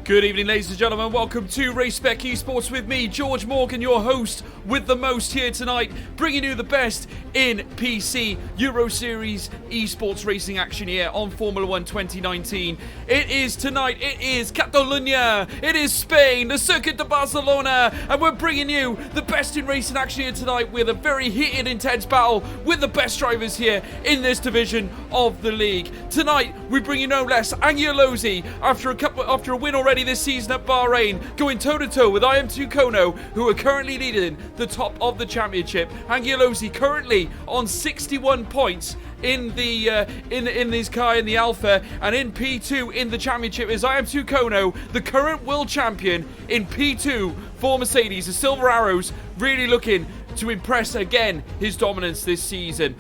Good evening, ladies and gentlemen. Welcome to Spec Esports with me, George Morgan, your host with the most here tonight, bringing you the best in PC Euro Series esports racing action here on Formula 1 2019. It is tonight, it is Catalunya, it is Spain, the Circuit de Barcelona, and we're bringing you the best in racing action here tonight with a very heated, intense battle with the best drivers here in this division of the league. Tonight, we bring you no less Angiolosi after a win already this season at Bahrain, going toe-to-toe with IM2 Kono, who are currently leading the top of the championship. Angiolosi currently on 61 points in the in his car in the Alpha, and in P2 in the championship is IM2 Kono, the current world champion in P2 for Mercedes. The Silver Arrows really looking to impress again his dominance this season.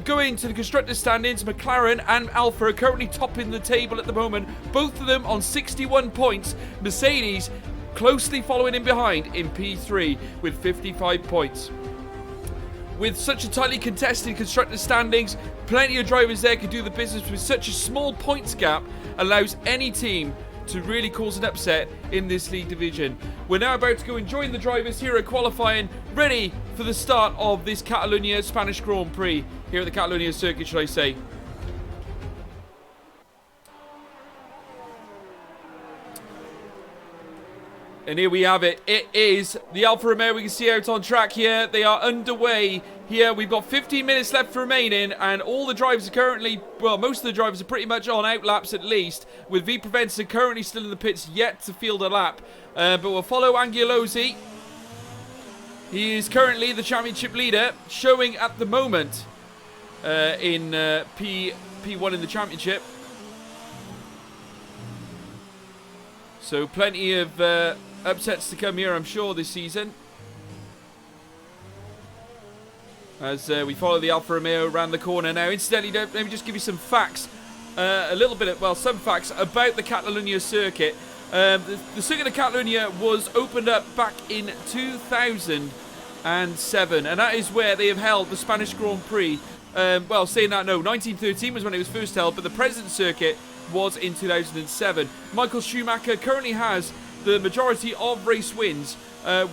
Going to the constructor standings, McLaren and Alfa are currently topping the table at the moment, both of them on 61 points. Mercedes closely following in behind in P3 with 55 points. With such a tightly contested constructor standings, plenty of drivers there can do the business. With such a small points gap, allows any team to really cause an upset in this league division. We're now about to go and join the drivers here at qualifying, ready for the start of this Catalunya Spanish Grand Prix here at the Catalunya circuit, should I say. And here we have it. It is the Alfa Romeo we can see out on track here. They are underway here. We've got 15 minutes left remaining, and all the drivers are currently, well, most of the drivers are pretty much on out laps at least, with V. Provenza currently still in the pits, yet to field a lap. But we'll follow Angiolosi. He is currently the championship leader, showing at the moment in P1 in the championship. So plenty of upsets to come here, I'm sure, this season, as we follow the Alfa Romeo around the corner now. Incidentally, let me just give you some facts, some facts about the Catalunya circuit. The circuit of Catalunya was opened up back in 2007, and that is where they have held the Spanish Grand Prix. 1913 was when it was first held, but the present circuit was in 2007. Michael Schumacher currently has the majority of race wins,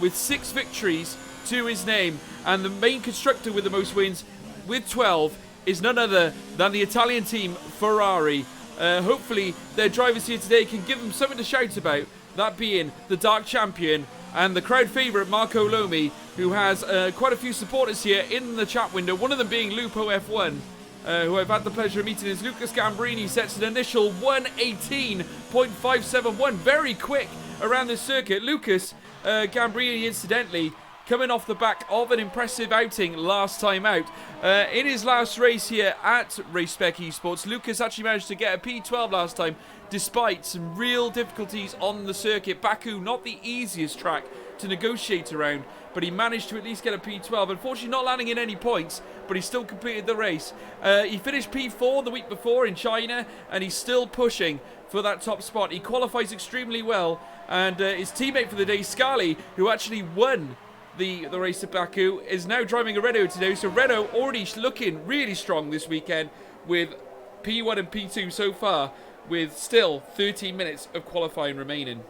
with 6 victories to his name, and the main constructor with the most wins with 12 is none other than the Italian team Ferrari. Hopefully their drivers here today can give them something to shout about, that being the Dark Champion and the crowd favourite Marco Lomi, who has quite a few supporters here in the chat window, one of them being Lupo F1. Who I've had the pleasure of meeting, is Lucas Gambrini. Sets an initial 1:18.571, very quick around this circuit. Lucas Gambrini, incidentally, coming off the back of an impressive outing last time out. In his last race here at Spec Esports, Lucas actually managed to get a P12 last time, despite some real difficulties on the circuit. Baku, not the easiest track to negotiate around, but he managed to at least get a P12. Unfortunately, not landing in any points, but he still completed the race. He finished P4 the week before in China, and he's still pushing for that top spot. He qualifies extremely well, and his teammate for the day, Scali, who actually won the race at Baku, is now driving a Renault today. So Renault already looking really strong this weekend, with P1 and P2 so far, with still 13 minutes of qualifying remaining.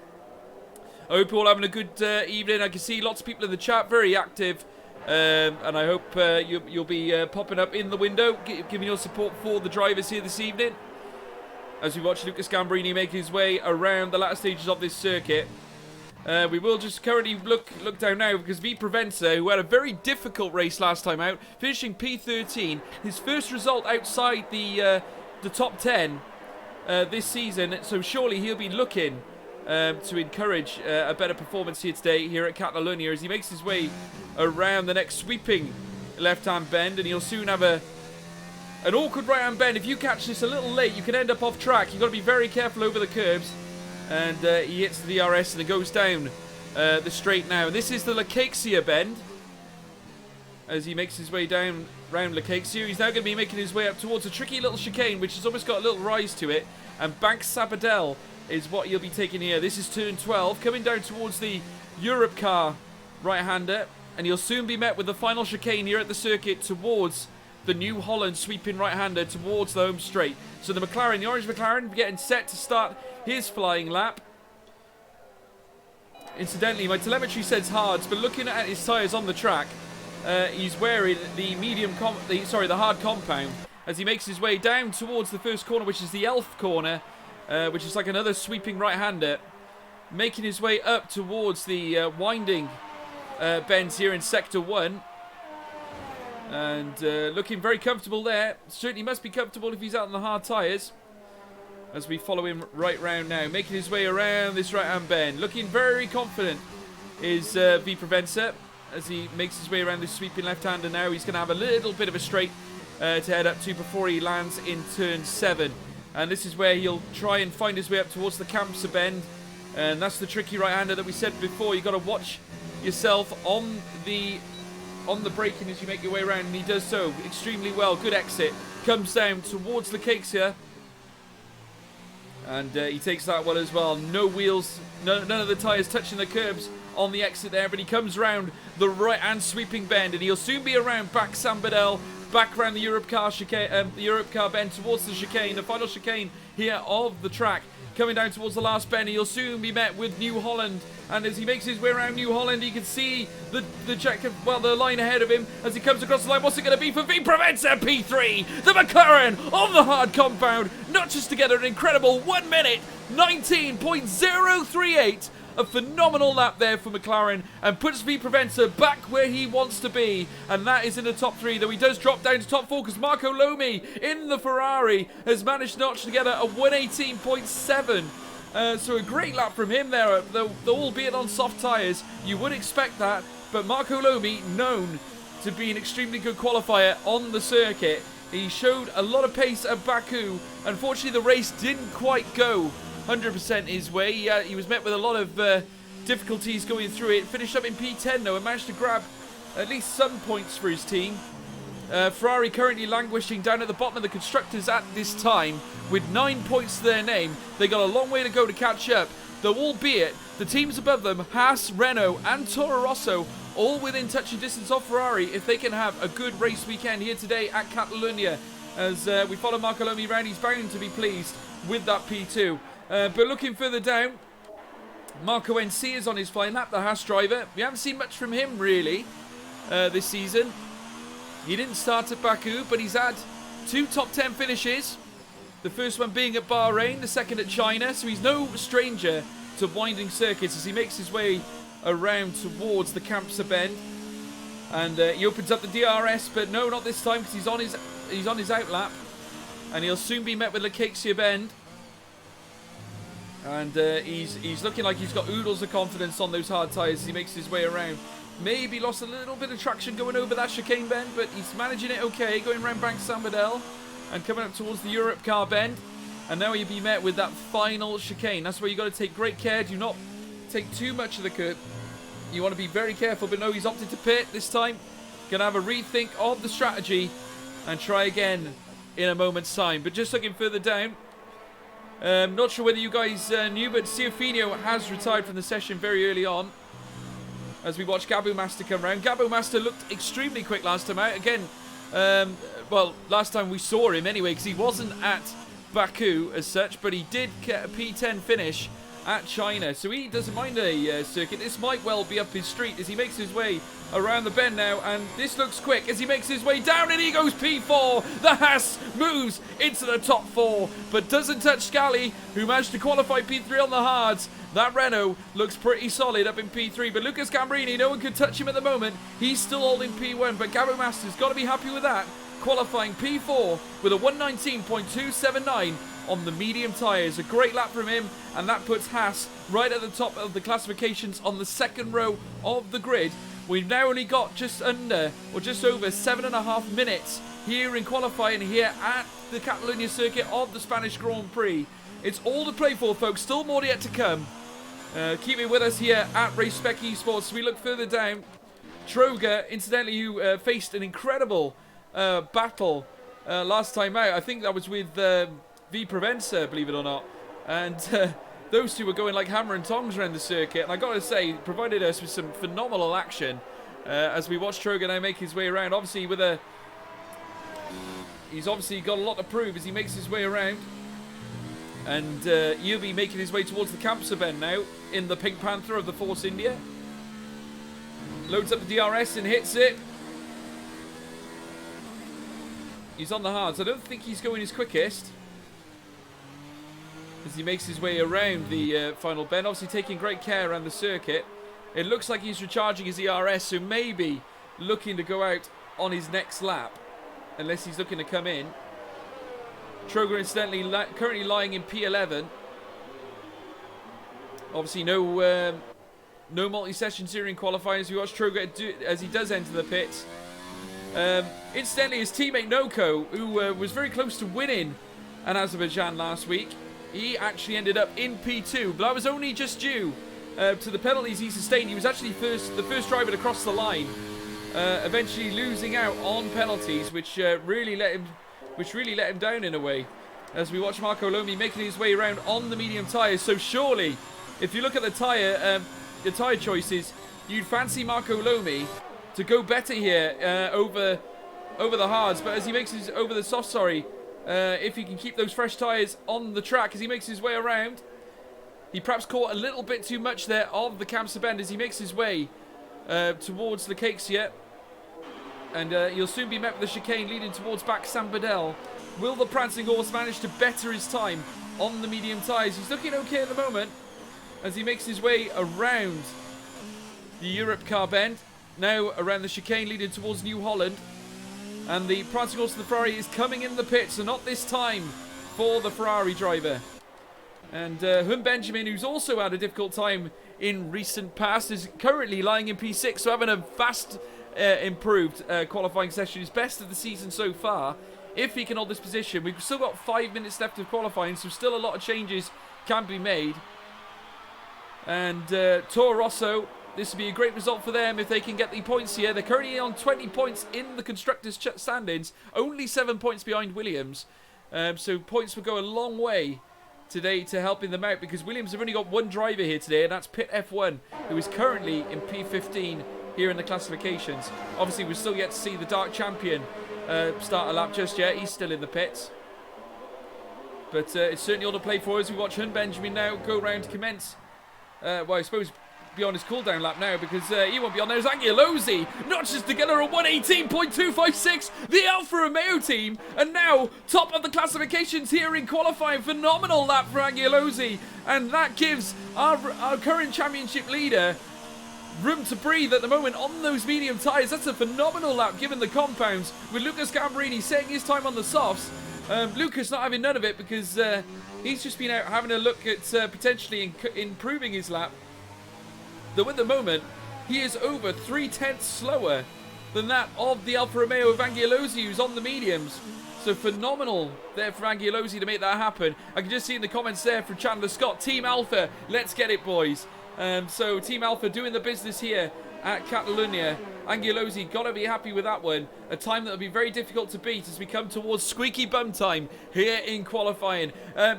I hope you're all having a good evening. I can see lots of people in the chat, very active. And I hope you'll be popping up in the window, giving your support for the drivers here this evening, as we watch Lucas Gambrini make his way around the latter stages of this circuit. We will just currently look down now, because V. Provenza, who had a very difficult race last time out, finishing P13, his first result outside the top 10 this season, so surely he'll be looking to encourage a better performance here today here at Catalunya, as he makes his way around the next sweeping left-hand bend, and he'll soon have an awkward right-hand bend. If you catch this a little late, you can end up off track. You've got to be very careful over the curbs, and he hits the DRS and it goes down the straight now. And this is the Lacazia bend, as he makes his way down round Lacazia. He's now going to be making his way up towards a tricky little chicane, which has almost got a little rise to it, and Bank Sabadell is what you'll be taking here. This is turn 12, coming down towards the Europe car right-hander, and you'll soon be met with the final chicane here at the circuit towards the New Holland sweeping right-hander towards the home straight. So the McLaren, the orange McLaren, getting set to start his flying lap. Incidentally, my telemetry says hards, but looking at his tyres on the track, he's wearing the the hard compound as he makes his way down towards the first corner, which is the Elf corner, which is like another sweeping right-hander, making his way up towards the winding bends here in Sector 1. And looking very comfortable there. Certainly must be comfortable if he's out on the hard tyres. As we follow him right round now, making his way around this right-hand bend. Looking very confident is V Preventer as he makes his way around this sweeping left-hander now. He's going to have a little bit of a straight to head up to before he lands in turn 7. And this is where he'll try and find his way up towards the Campsa bend. And that's the tricky right-hander that we said before. You've got to watch yourself on the braking as you make your way around, and he does so extremely well. Good exit. Comes down towards the cakes here. And he takes that one as well. No wheels, none of the tyres touching the curbs on the exit there, but he comes round the right-hand sweeping bend, and he'll soon be around back Sambadel, back around the Europe car bend towards the chicane, the final chicane here of the track. Coming down towards the last bend, he'll soon be met with New Holland. And as he makes his way around New Holland, you can see the line ahead of him as he comes across the line. What's it going to be for V Preventer P3? The McLaren on the hard compound notches together an incredible 1 minute 19.038. A phenomenal lap there for McLaren and puts V Preventer back where he wants to be, and that is in the top 3, though he does drop down to top 4 because Marco Lomi in the Ferrari has managed to notch together a 118.7. So a great lap from him there, though albeit on soft tyres. You would expect that, but Marco Lomi, known to be an extremely good qualifier on the circuit. He showed a lot of pace at Baku. Unfortunately, the race didn't quite go 100% his way. He was met with a lot of difficulties going through it. Finished up in P10 though and managed to grab at least some points for his team. Ferrari currently languishing down at the bottom of the constructors at this time with 9 points to their name. They got a long way to go to catch up, though albeit the teams above them, Haas, Renault and Toro Rosso, all within touching distance of Ferrari if they can have a good race weekend here today at Catalunya. As we follow Marco Lomi around, he's bound to be pleased with that P2. But looking further down, Marco NC is on his flying lap, the Haas driver. We haven't seen much from him really this season. He didn't start at Baku, but he's had 2 top 10 finishes. The first one being at Bahrain, the second at China. So he's no stranger to winding circuits as he makes his way around towards the Campsa bend. And he opens up the DRS, but no, not this time because he's on his outlap. And he'll soon be met with the Cakesia bend. And he's looking like he's got oodles of confidence on those hard tyres as he makes his way around. Maybe lost a little bit of traction going over that chicane bend, but he's managing it okay, going around Bank Sambadel and coming up towards the Europe car bend. And now he'll be met with that final chicane. That's where you've got to take great care. Do not take too much of the curb. You want to be very careful, but no, he's opted to pit this time. Going to have a rethink of the strategy and try again in a moment's time. But just looking further down, not sure whether you guys knew, but Ciofino has retired from the session very early on. As we watch Gabo Master come around. Gabo Master looked extremely quick last time out. Again, well, last time we saw him anyway, because he wasn't at Baku as such, but he did get a P10 finish at China. So he doesn't mind a circuit. This might well be up his street as he makes his way around the bend now. And this looks quick as he makes his way down, and he goes P4. The Haas moves into the top 4, but doesn't touch Scally, who managed to qualify P3 on the hards. That Renault looks pretty solid up in P3, but Lucas Gambrini, no one can touch him at the moment. He's still holding P1, but Gabo Master's got to be happy with that. Qualifying P4 with a 119.279 on the medium tyres. A great lap from him, and that puts Haas right at the top of the classifications on the second row of the grid. We've now only got just under, or just over 7.5 minutes here in qualifying here at the Catalunya circuit of the Spanish Grand Prix. It's all to play for, folks. Still more yet to come. Keep it with us here at Race Spec Esports. We look further down. Troger, incidentally, who faced an incredible battle last time out. I think that was with V Preventer, believe it or not. And those two were going like hammer and tongs around the circuit. And I got to say, provided us with some phenomenal action as we watch Troger now make his way around. Obviously, he's obviously got a lot to prove as he makes his way around. And he'll be making his way towards the camper bend now in the Pink Panther of the Force India. Loads up the DRS and hits it. He's on the hards. I don't think he's going his quickest as he makes his way around the final bend. Obviously taking great care around the circuit. It looks like he's recharging his ERS, so maybe looking to go out on his next lap, unless he's looking to come in. Troger incidentally currently lying in P11. Obviously no multi-session zeroing qualifying as we watch Troger as he does enter the pits. Incidentally, his teammate Noko, who was very close to winning in Azerbaijan last week, he actually ended up in P2, but that was only just due to the penalties he sustained. He was actually the first driver to cross the line, eventually losing out on penalties, which really let him down in a way. As we watch Marco Lomi making his way around on the medium tyres. So surely, if you look at the tyre choices, you'd fancy Marco Lomi to go better here over the hards. But as he makes his over the soft, if he can keep those fresh tyres on the track as he makes his way around, he perhaps caught a little bit too much there of the Kamsa bend as he makes his way towards the cakes here. And he'll soon be met with the chicane leading towards back Sambadel. Will the prancing horse manage to better his time on the medium tyres? He's looking okay at the moment as he makes his way around the Europe car bend. Now around the chicane leading towards New Holland. And the prancing horse of the Ferrari is coming in the pits, and not this time for the Ferrari driver. And Hun Benjamin, who's also had a difficult time in recent past, is currently lying in P6, so having a vast improved qualifying session. His best of the season so far. If he can hold this position, we've still got 5 minutes left of qualifying, so still a lot of changes can be made. And Toro Rosso, this would be a great result for them if they can get the points here. They're currently on 20 points in the constructors' standings, only 7 points behind Williams. So points will go a long way today to helping them out, because Williams have only got one driver here today, and that's Pit F1, who is currently in P15 here in the classifications. Obviously, we're still yet to see the Dark Champion start a lap just yet. He's still in the pits. But it's certainly all to play for as we watch Hun Benjamin now go round to commence. Well, I suppose be on his cooldown lap now, because he won't be on there. There's Angiolozzi notches together a 118.256. The Alfa Romeo team, and now top of the classifications here in qualifying. Phenomenal lap for Angiolozzi, and that gives our current championship leader room to breathe at the moment on those medium tyres. That's a phenomenal lap given the compounds, with Lucas Gambarini setting his time on the softs. Lucas not having none of it because he's just been out having a look at potentially improving his lap. Though at the moment, he is over 3/10 slower than that of the Alfa Romeo of Angiolozzi, who's on the mediums. So phenomenal there for Angiolozzi to make that happen. I can just see in the comments there from Chandler Scott, Team Alpha, let's get it, boys. So Team Alpha doing the business here at Catalunya. Angiolozzi got to be happy with that one. A time that will be very difficult to beat as we come towards squeaky bum time here in qualifying.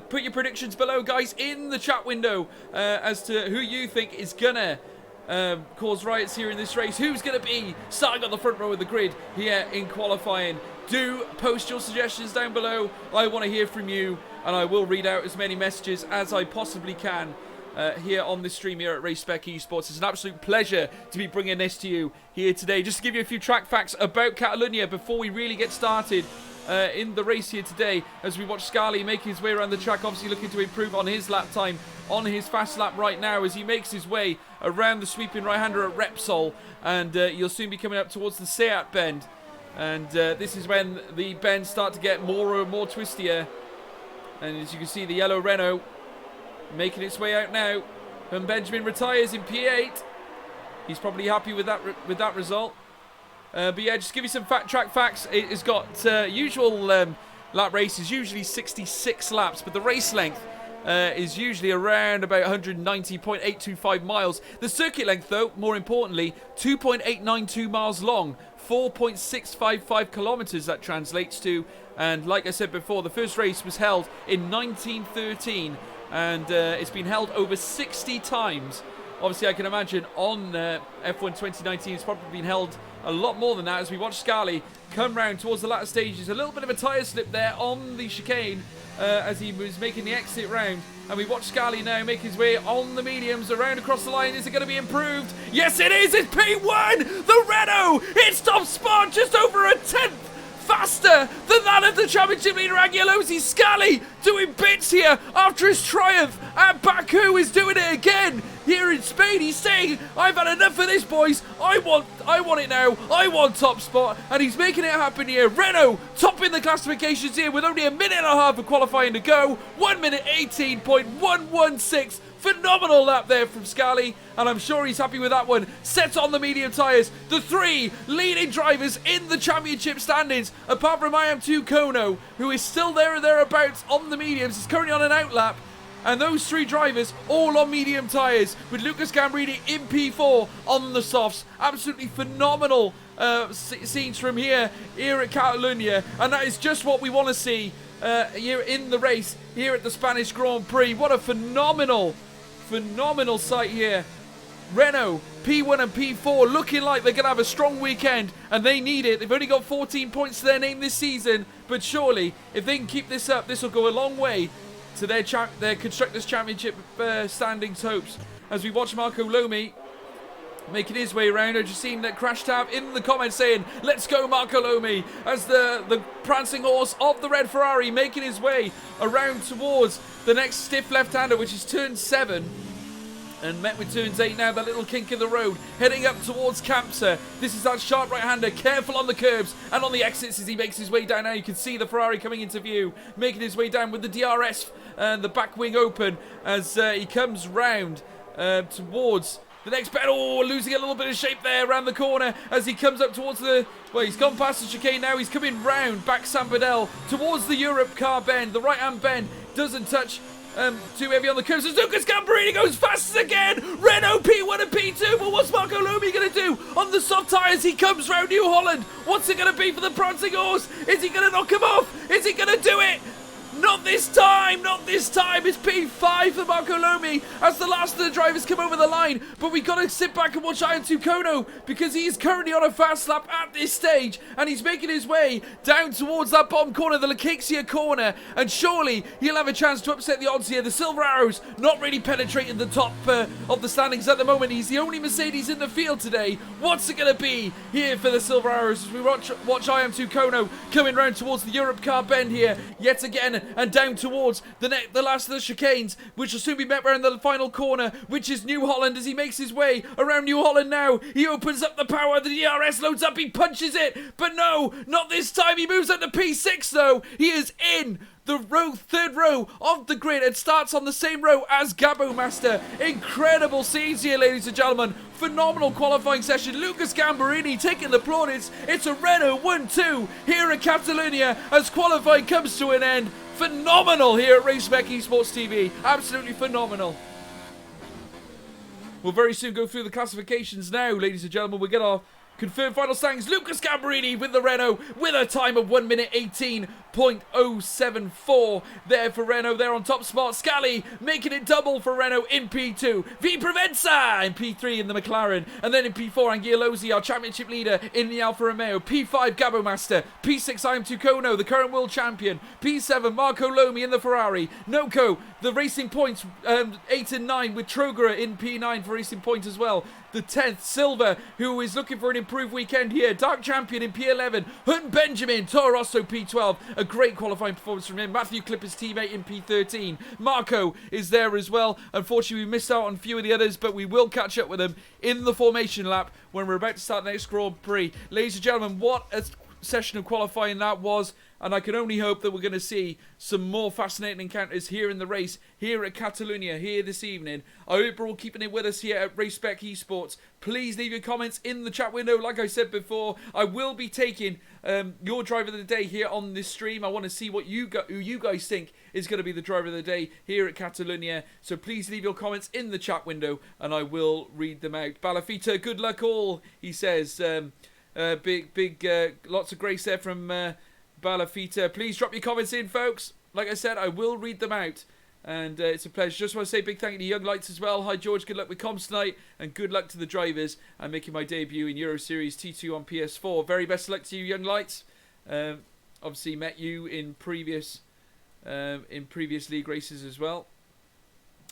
Put your predictions below, guys, in the chat window as to who you think is gonna cause riots here in this race. Who's gonna be starting on the front row of the grid here in qualifying? Do post your suggestions down below. I want to hear from you, and I will read out as many messages as I possibly can here on this stream here at Spec Esports. It's an absolute pleasure to be bringing this to you here today. Just to give you a few track facts about Catalunya before we really get started in the race here today, as we watch Scali make his way around the track, obviously looking to improve on his lap time on his fast lap right now as he makes his way around the sweeping right-hander at Repsol, and you'll soon be coming up towards the Seat bend, and this is when the bends start to get more and more twistier. And as you can see, the yellow Renault making its way out now. And Benjamin retires in P8. He's probably happy with that result. But yeah, just give you some track facts. It has got usual lap races, usually 66 laps, but the race length is usually around about 190.825 miles. The circuit length, though, more importantly, 2.892 miles long, 4.655 kilometers that translates to. And like I said before, the first race was held in 1913. And it's been held over 60 times Obviously, I can imagine on F1 2019 it's probably been held a lot more than that as we watch Scali come round towards the latter stages. A little bit of a tyre slip there on the chicane as he was making the exit round. And we watch Scali now make his way on the mediums around across the line. Is it going to be improved? Yes, it is. It's P1. The Renault. It's top spot, just over a tenth faster than that of the championship leader Angelosi. Scali doing bits here after his triumph at Baku is doing it again here in Spain. He's saying, I've had enough of this, boys. I want it now. I want top spot, and he's making it happen here. Renault topping the classifications here with only a minute and a half of qualifying to go. 1 minute 18.116. Phenomenal lap there from Scali, and I'm sure he's happy with that one. Set on the medium tyres. The three leading drivers in the championship standings, apart from IM2 Kono, who is still there or thereabouts on the mediums. He's currently on an outlap. And those three drivers all on medium tyres, with Lucas Gambrini in P4 on the softs. Absolutely phenomenal scenes from here at Catalonia, and that is just what we want to see here in the race here at the Spanish Grand Prix. What a phenomenal sight here. Renault P1 and P4 looking like they're going to have a strong weekend, and they need it. They've only got 14 points to their name this season, but surely if they can keep this up, this will go a long way to their Constructors' Championship standings hopes. As we watch Marco Lomi making his way around. I've just seen that Crash Tab in the comments saying, let's go Marco Lomi, as the prancing horse of the red Ferrari making his way around towards the next stiff left-hander, which is turn 7. And met with turns 8 now, that little kink in the road, heading up towards Campsa. This is that sharp right-hander, careful on the curbs and on the exits as he makes his way down. Now you can see the Ferrari coming into view, making his way down with the DRS and the back wing open as he comes round towards the next bend. Oh, losing a little bit of shape there around the corner as he comes up towards the... Well, he's gone past the chicane now. He's coming round back San Badell towards the Europe car bend. The right-hand bend doesn't touch too heavy on the curves as Lucas Gambrini goes fast again. Renault P1 and P2, but what's Marco Lomi going to do on the soft tyres? He comes round New Holland. What's it going to be for the prancing horse? Is he going to knock him off? Is he going to do it? Not this time, not this time. It's P5 for Marco Lomi as the last of the drivers come over the line. But we got to sit back and watch IM2 Kono because he is currently on a fast lap at this stage. And he's making his way down towards that bottom corner, the Lakesia corner. And surely he'll have a chance to upset the odds here. The Silver Arrows not really penetrating the top of the standings at the moment. He's the only Mercedes in the field today. What's it going to be here for the Silver Arrows as we watch IM2 Kono coming round towards the Europe car bend here yet again, and down towards the last of the chicanes, which will soon be met around the final corner, which is New Holland. As he makes his way around New Holland now, he opens up the power, the DRS loads up, he punches it, but no, not this time. He moves up to P6 though. He is in the third row of the grid and starts on the same row as Gabo Master. Incredible scenes here, ladies and gentlemen. Phenomenal qualifying session. Lucas Gambarini taking the plaudits. It's a Renault 1-2 here at Catalonia as qualifying comes to an end. Phenomenal here at Spec Esports TV. Absolutely phenomenal. We'll very soon go through the classifications now, ladies and gentlemen. We'll get our confirmed final standings. Lucas Gambarini with the Renault with a time of 1 minute 18.074 there for Renault. They're on top spot. Scali making it double for Renault in P2. V Provenza in P3 in the McLaren. And then in P4, Angiolosi, our championship leader in the Alfa Romeo. P5, Gabo Master. P6, IM2 Kono, the current world champion. P7, Marco Lomi in the Ferrari. Noko, the Racing Points 8 and 9 with Trogara in P9 for Racing Point as well. The 10th, Silva, who is looking for an improved weekend here. Dark Champion in P11. Hunt Benjamin, Toro Rosso P12. A great qualifying performance from him. Matthew Clipper's teammate in P13. Marco is there as well. Unfortunately, we missed out on a few of the others, but we will catch up with them in the formation lap when we're about to start the next Grand Prix. Ladies and gentlemen, what a session of qualifying that was. And I can only hope that we're going to see some more fascinating encounters here in the race, here at Catalonia, here this evening. I hope you're all keeping it with us here at Spec Esports. Please leave your comments in the chat window. Like I said before, I will be taking your driver of the day here on this stream. I want to see what who you guys think is going to be the driver of the day here at Catalonia. So please leave your comments in the chat window and I will read them out. Balafita, good luck all, he says. Lots of grace there from... Balafita. Please drop your comments in, folks. Like I said, I will read them out And it's a pleasure. Just want to say big thank you to Young Lights as well. Hi, George. Good luck with comms tonight. And good luck to the drivers. I'm making my debut in Euro Series T2 on PS4. Very best of luck to you, Young Lights. Obviously met you in previous league races as well.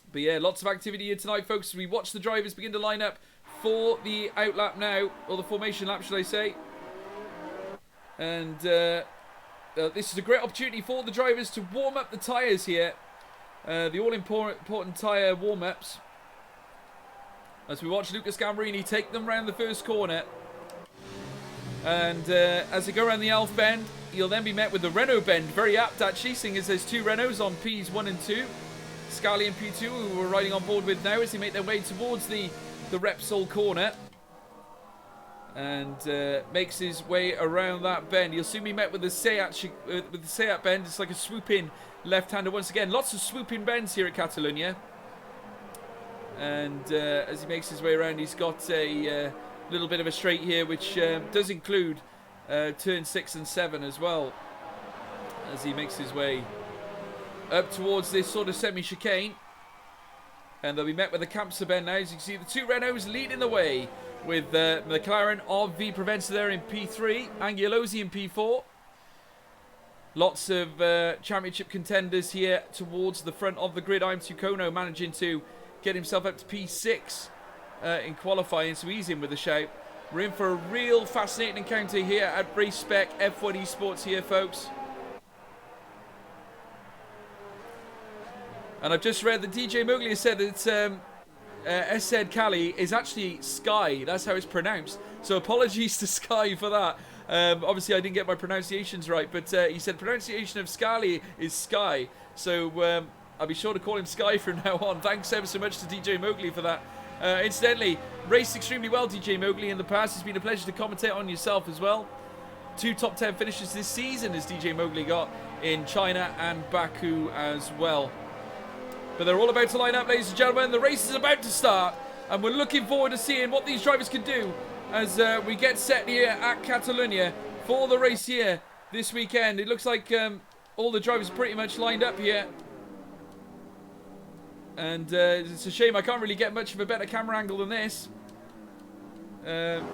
But yeah, lots of activity here tonight, folks. As we watch the drivers begin to line up for the outlap now. Or the formation lap, should I say. And this is a great opportunity for the drivers to warm up the tyres here. The all-important tyre warm-ups. As we watch Lucas Gambarini take them round the first corner. And as they go around the Elf Bend, you'll then be met with the Renault Bend. Very apt, actually, seeing as there's two Renaults on Ps 1 and 2. Scali and P2, who we're riding on board with now as they make their way towards the Repsol corner. And makes his way around that bend. You'll soon be met with the Seat bend. It's like a swoop-in left-hander once again. Lots of swooping bends here at Catalonia. And as he makes his way around, he's got a little bit of a straight here, which does include turn 6 and 7 as well. As he makes his way up towards this sort of semi-chicane. And they'll be met with the Campsa bend now. As you can see, the two Renaults leading the way with McLaren of V Preventer there in P3, Angelosi in P4. Lots of championship contenders here towards the front of the grid. IM2 Kono managing to get himself up to P6 in qualifying, so he's in with a shout. We're in for a real fascinating encounter here at Race Spec F1 Esports here, folks. And I've just read that DJ Mowgli has said that Essed Kali is actually Sky. That's how it's pronounced. So apologies to Sky for that. Obviously, I didn't get my pronunciations right, but he said pronunciation of Scali is Sky. So I'll be sure to call him Sky from now on. Thanks ever so much to DJ Mowgli for that. Incidentally, raced extremely well, DJ Mowgli, in the past. It's been a pleasure to commentate on yourself as well. 2 top 10 finishes this season as DJ Mowgli got in China and Baku as well. But they're all about to line up, ladies and gentlemen. The race is about to start, and we're looking forward to seeing what these drivers can do as we get set here at Catalonia for the race here this weekend. It looks like all the drivers are pretty much lined up here. And it's a shame I can't really get much of a better camera angle than this. And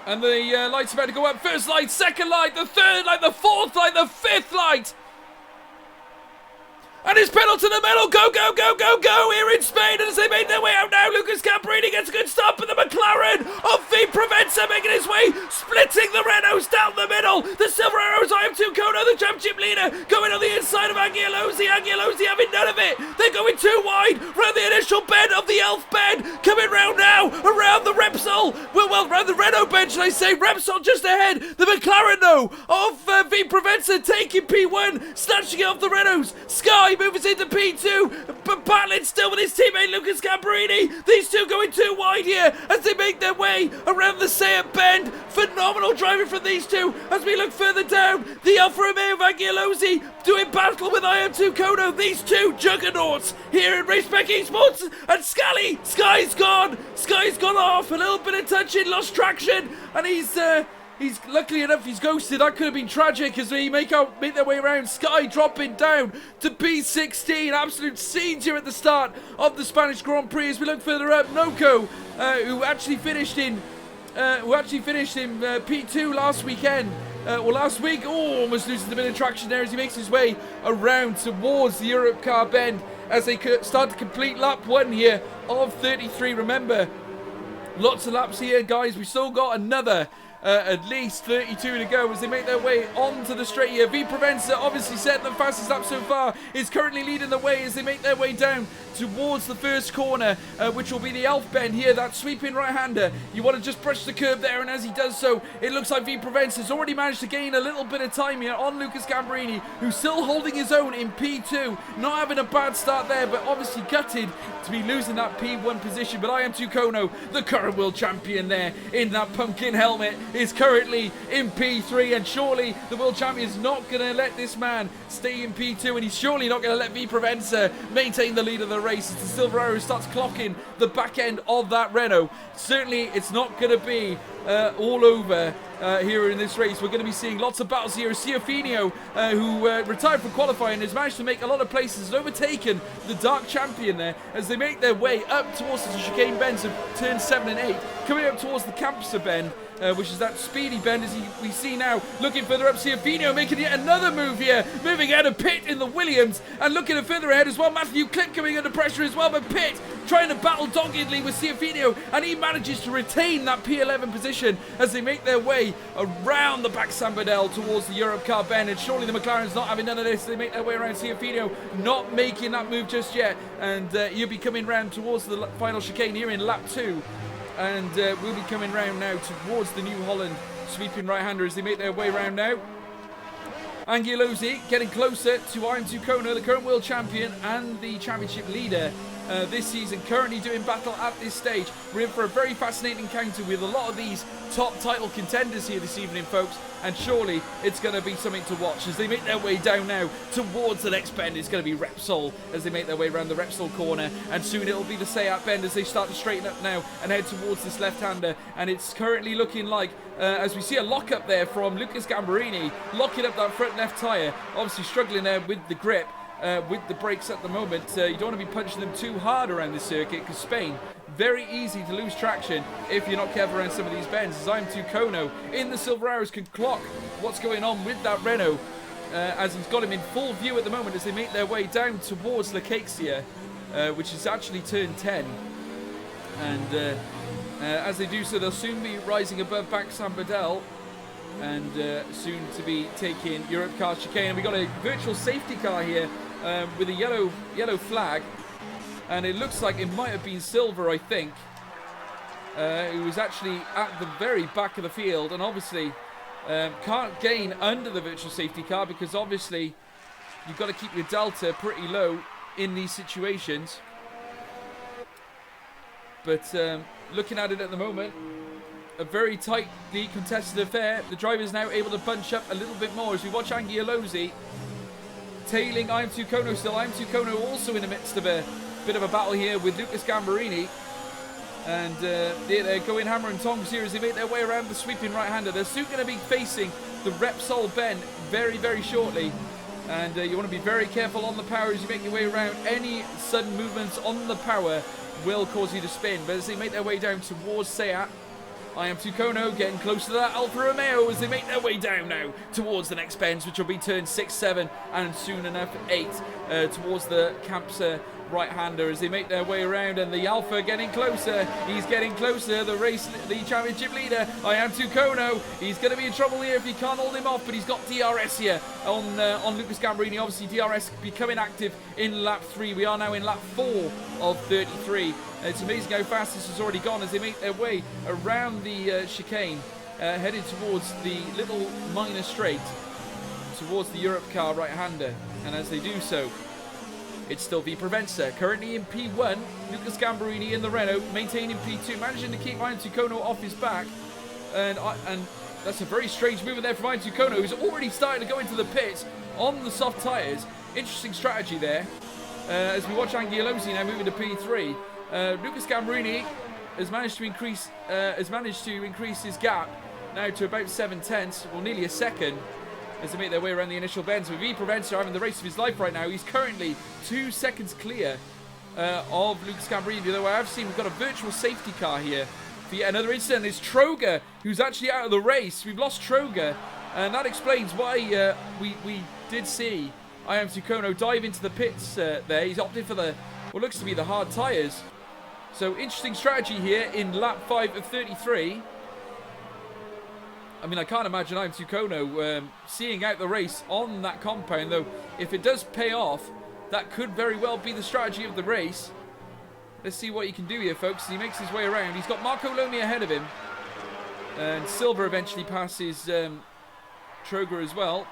the light's about to go up. First light, second light, the third light, the fourth light, the fifth light. And it's pedal to the metal. Go, go, go, go, go here in Spain. And as they make their way out now, Lucas Gambarini gets a good stop. But the McLaren of V Preventer making his way, splitting the Renaults down the middle. The Silver Arrows, IM2 Kono, the championship leader, going on the inside of Angelosi. Angelosi having none of it. They're going too wide round the initial bend of the Elf bend. Coming round now, around the Repsol. Well, round the Renault bend, should I say. Repsol just ahead. The McLaren, though, of V Preventer taking P1, snatching it off the Renaults. Sky moves into P2, but battling still with his teammate Lucas Gambarini. These two going too wide here as they make their way around the Seat bend. Phenomenal driving from these two as we look further down. The Alfa Romeo of Angelosi doing battle with IM2 Kono. These two juggernauts here in Race Spec Esports. And Sky's gone. Sky's gone off. A little bit of touching, lost traction, and he's luckily enough, he's ghosted. That could have been tragic as they make their way around. Sky dropping down to P16. Absolute scenes here at the start of the Spanish Grand Prix. As we look further up, Noco, who actually finished in P2 last weekend. Last week, almost loses a bit of traction there as he makes his way around towards the Europe car bend as they start to complete lap 1 here of 33. Remember, lots of laps here, guys. We've still got another at least 32 to go as they make their way onto the straight here. V Preventer, obviously setting the fastest lap so far, is currently leading the way as they make their way down towards the first corner, which will be the Elf bend here, that sweeping right-hander. You want to just brush the curb there, and as he does so, it looks like V Preventer's already managed to gain a little bit of time here on Lucas Gambarini, who's still holding his own in P2. Not having a bad start there, but obviously gutted to be losing that P1 position. But IM2 Kono, the current world champion there in that pumpkin helmet, is currently in P3, and surely the world champion is not going to let this man stay in P2, and he's surely not going to let V Preventer maintain the lead of the race as the Silver Arrow starts clocking the back end of that Renault. Certainly it's not going to be all over here in this race. We're going to be seeing lots of battles here. Ciafinho, who retired from qualifying, has managed to make a lot of places and overtaken the Dark Champion there as they make their way up towards the chicane bends of turn 7 and 8, coming up towards the Camper bend, which is that speedy bend as we see now. Looking further up, Ciafinho making yet another move here, moving ahead of Pitt in the Williams, and looking further ahead as well. Matthew Click coming under pressure as well, but Pitt trying to battle doggedly with Ciafinho, and he manages to retain that P11 position as they make their way around the back Sambadel towards the Europe car bend. And surely the McLaren's not having none of this. They make their way around. Ciafinho not making that move just yet, and he'll be coming round towards the final chicane here in lap 2. And we'll be coming round now towards the New Holland sweeping right-hander as they make their way round now. Angiolozzi getting closer to IM2 Kona, the current world champion and the championship leader this season, currently doing battle at this stage. We're in for a very fascinating encounter with a lot of these top title contenders here this evening, folks, and surely it's going to be something to watch as they make their way down now towards the next bend. It's going to be Repsol as they make their way around the Repsol corner, and soon it'll be the Seat bend as they start to straighten up now and head towards this left-hander. And it's currently looking like, as we see a lock-up there from Lucas Gambarini, locking up that front left tyre, obviously struggling there with the grip. With the brakes at the moment, you don't want to be punching them too hard around this circuit because Spain, very easy to lose traction if you're not careful around some of these bends. As IM2 Kono in the Silver Arrows can clock what's going on with that Renault as he's got him in full view at the moment as they make their way down towards Lacaxia, which is actually turn 10. And as they do so, they'll soon be rising above back Sambadel and soon to be taking Europe car chicane. And we got a virtual safety car here with a yellow flag, and it looks like it might have been Silver, I think, who was actually at the very back of the field, and obviously can't gain under the virtual safety car because obviously you've got to keep your delta pretty low in these situations. But looking at it at the moment, a very tightly contested affair. The driver is now able to bunch up a little bit more as we watch Angiolozzi tailing IM2 Kono still. IM2 Kono also in the midst of a bit of a battle here with Lucas Gambarini. And they're going hammer and tongs here as they make their way around the sweeping right-hander. They're soon going to be facing the Repsol bend very, very shortly. And you want to be very careful on the power as you make your way around. Any sudden movements on the power will cause you to spin. But as they make their way down towards Seat, IM2 Kono getting close to that Alfa Romeo as they make their way down now towards the next bends, which will be turn 6, 7, and soon enough 8 towards the Campsa right-hander as they make their way around. And the Alfa getting closer. He's getting closer. The championship leader, IM2 Kono. He's going to be in trouble here if he can't hold him off, but he's got DRS here on Lucas Gambarini. Obviously, DRS becoming active in lap 3. We are now in lap 4 of 33. It's amazing how fast this has already gone as they make their way around the chicane, headed towards the little minor straight, towards the Europe car right-hander. And as they do so, it's still V Provenza, currently in P1. Lucas Gambarini in the Renault, maintaining P2, managing to keep IM2 Kono off his back. And that's a very strange movement there from IM2 Kono, who's already starting to go into the pits on the soft tyres. Interesting strategy there. As we watch Angiolozzi now moving to P3. Lucas Gambarini has managed to increase his gap now to about 7/10, well, nearly a second, as they make their way around the initial bends. With V Provenza having the race of his life right now, he's currently 2 seconds clear of Lucas Gambarini. Though I have seen we've got a virtual safety car here for yet another incident. It's Troger who's actually out of the race. We've lost Troger, and that explains why we did see IM2 Kono dive into the pits there. He's opted for what looks to be the hard tyres. So interesting strategy here in lap 5 of 33. I mean, I can't imagine IM2 Kono seeing out the race on that compound, though if it does pay off, that could very well be the strategy of the race. Let's see what he can do here, folks. He makes his way around. He's got Marco Lomi ahead of him. And Silver eventually passes Troger as well.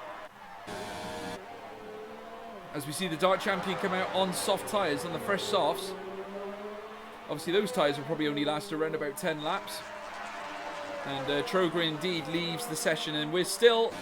As we see the Dark Champion come out on soft tyres, on the fresh softs. Obviously, those tyres will probably only last around about 10 laps. And Troger indeed leaves the session, and we're still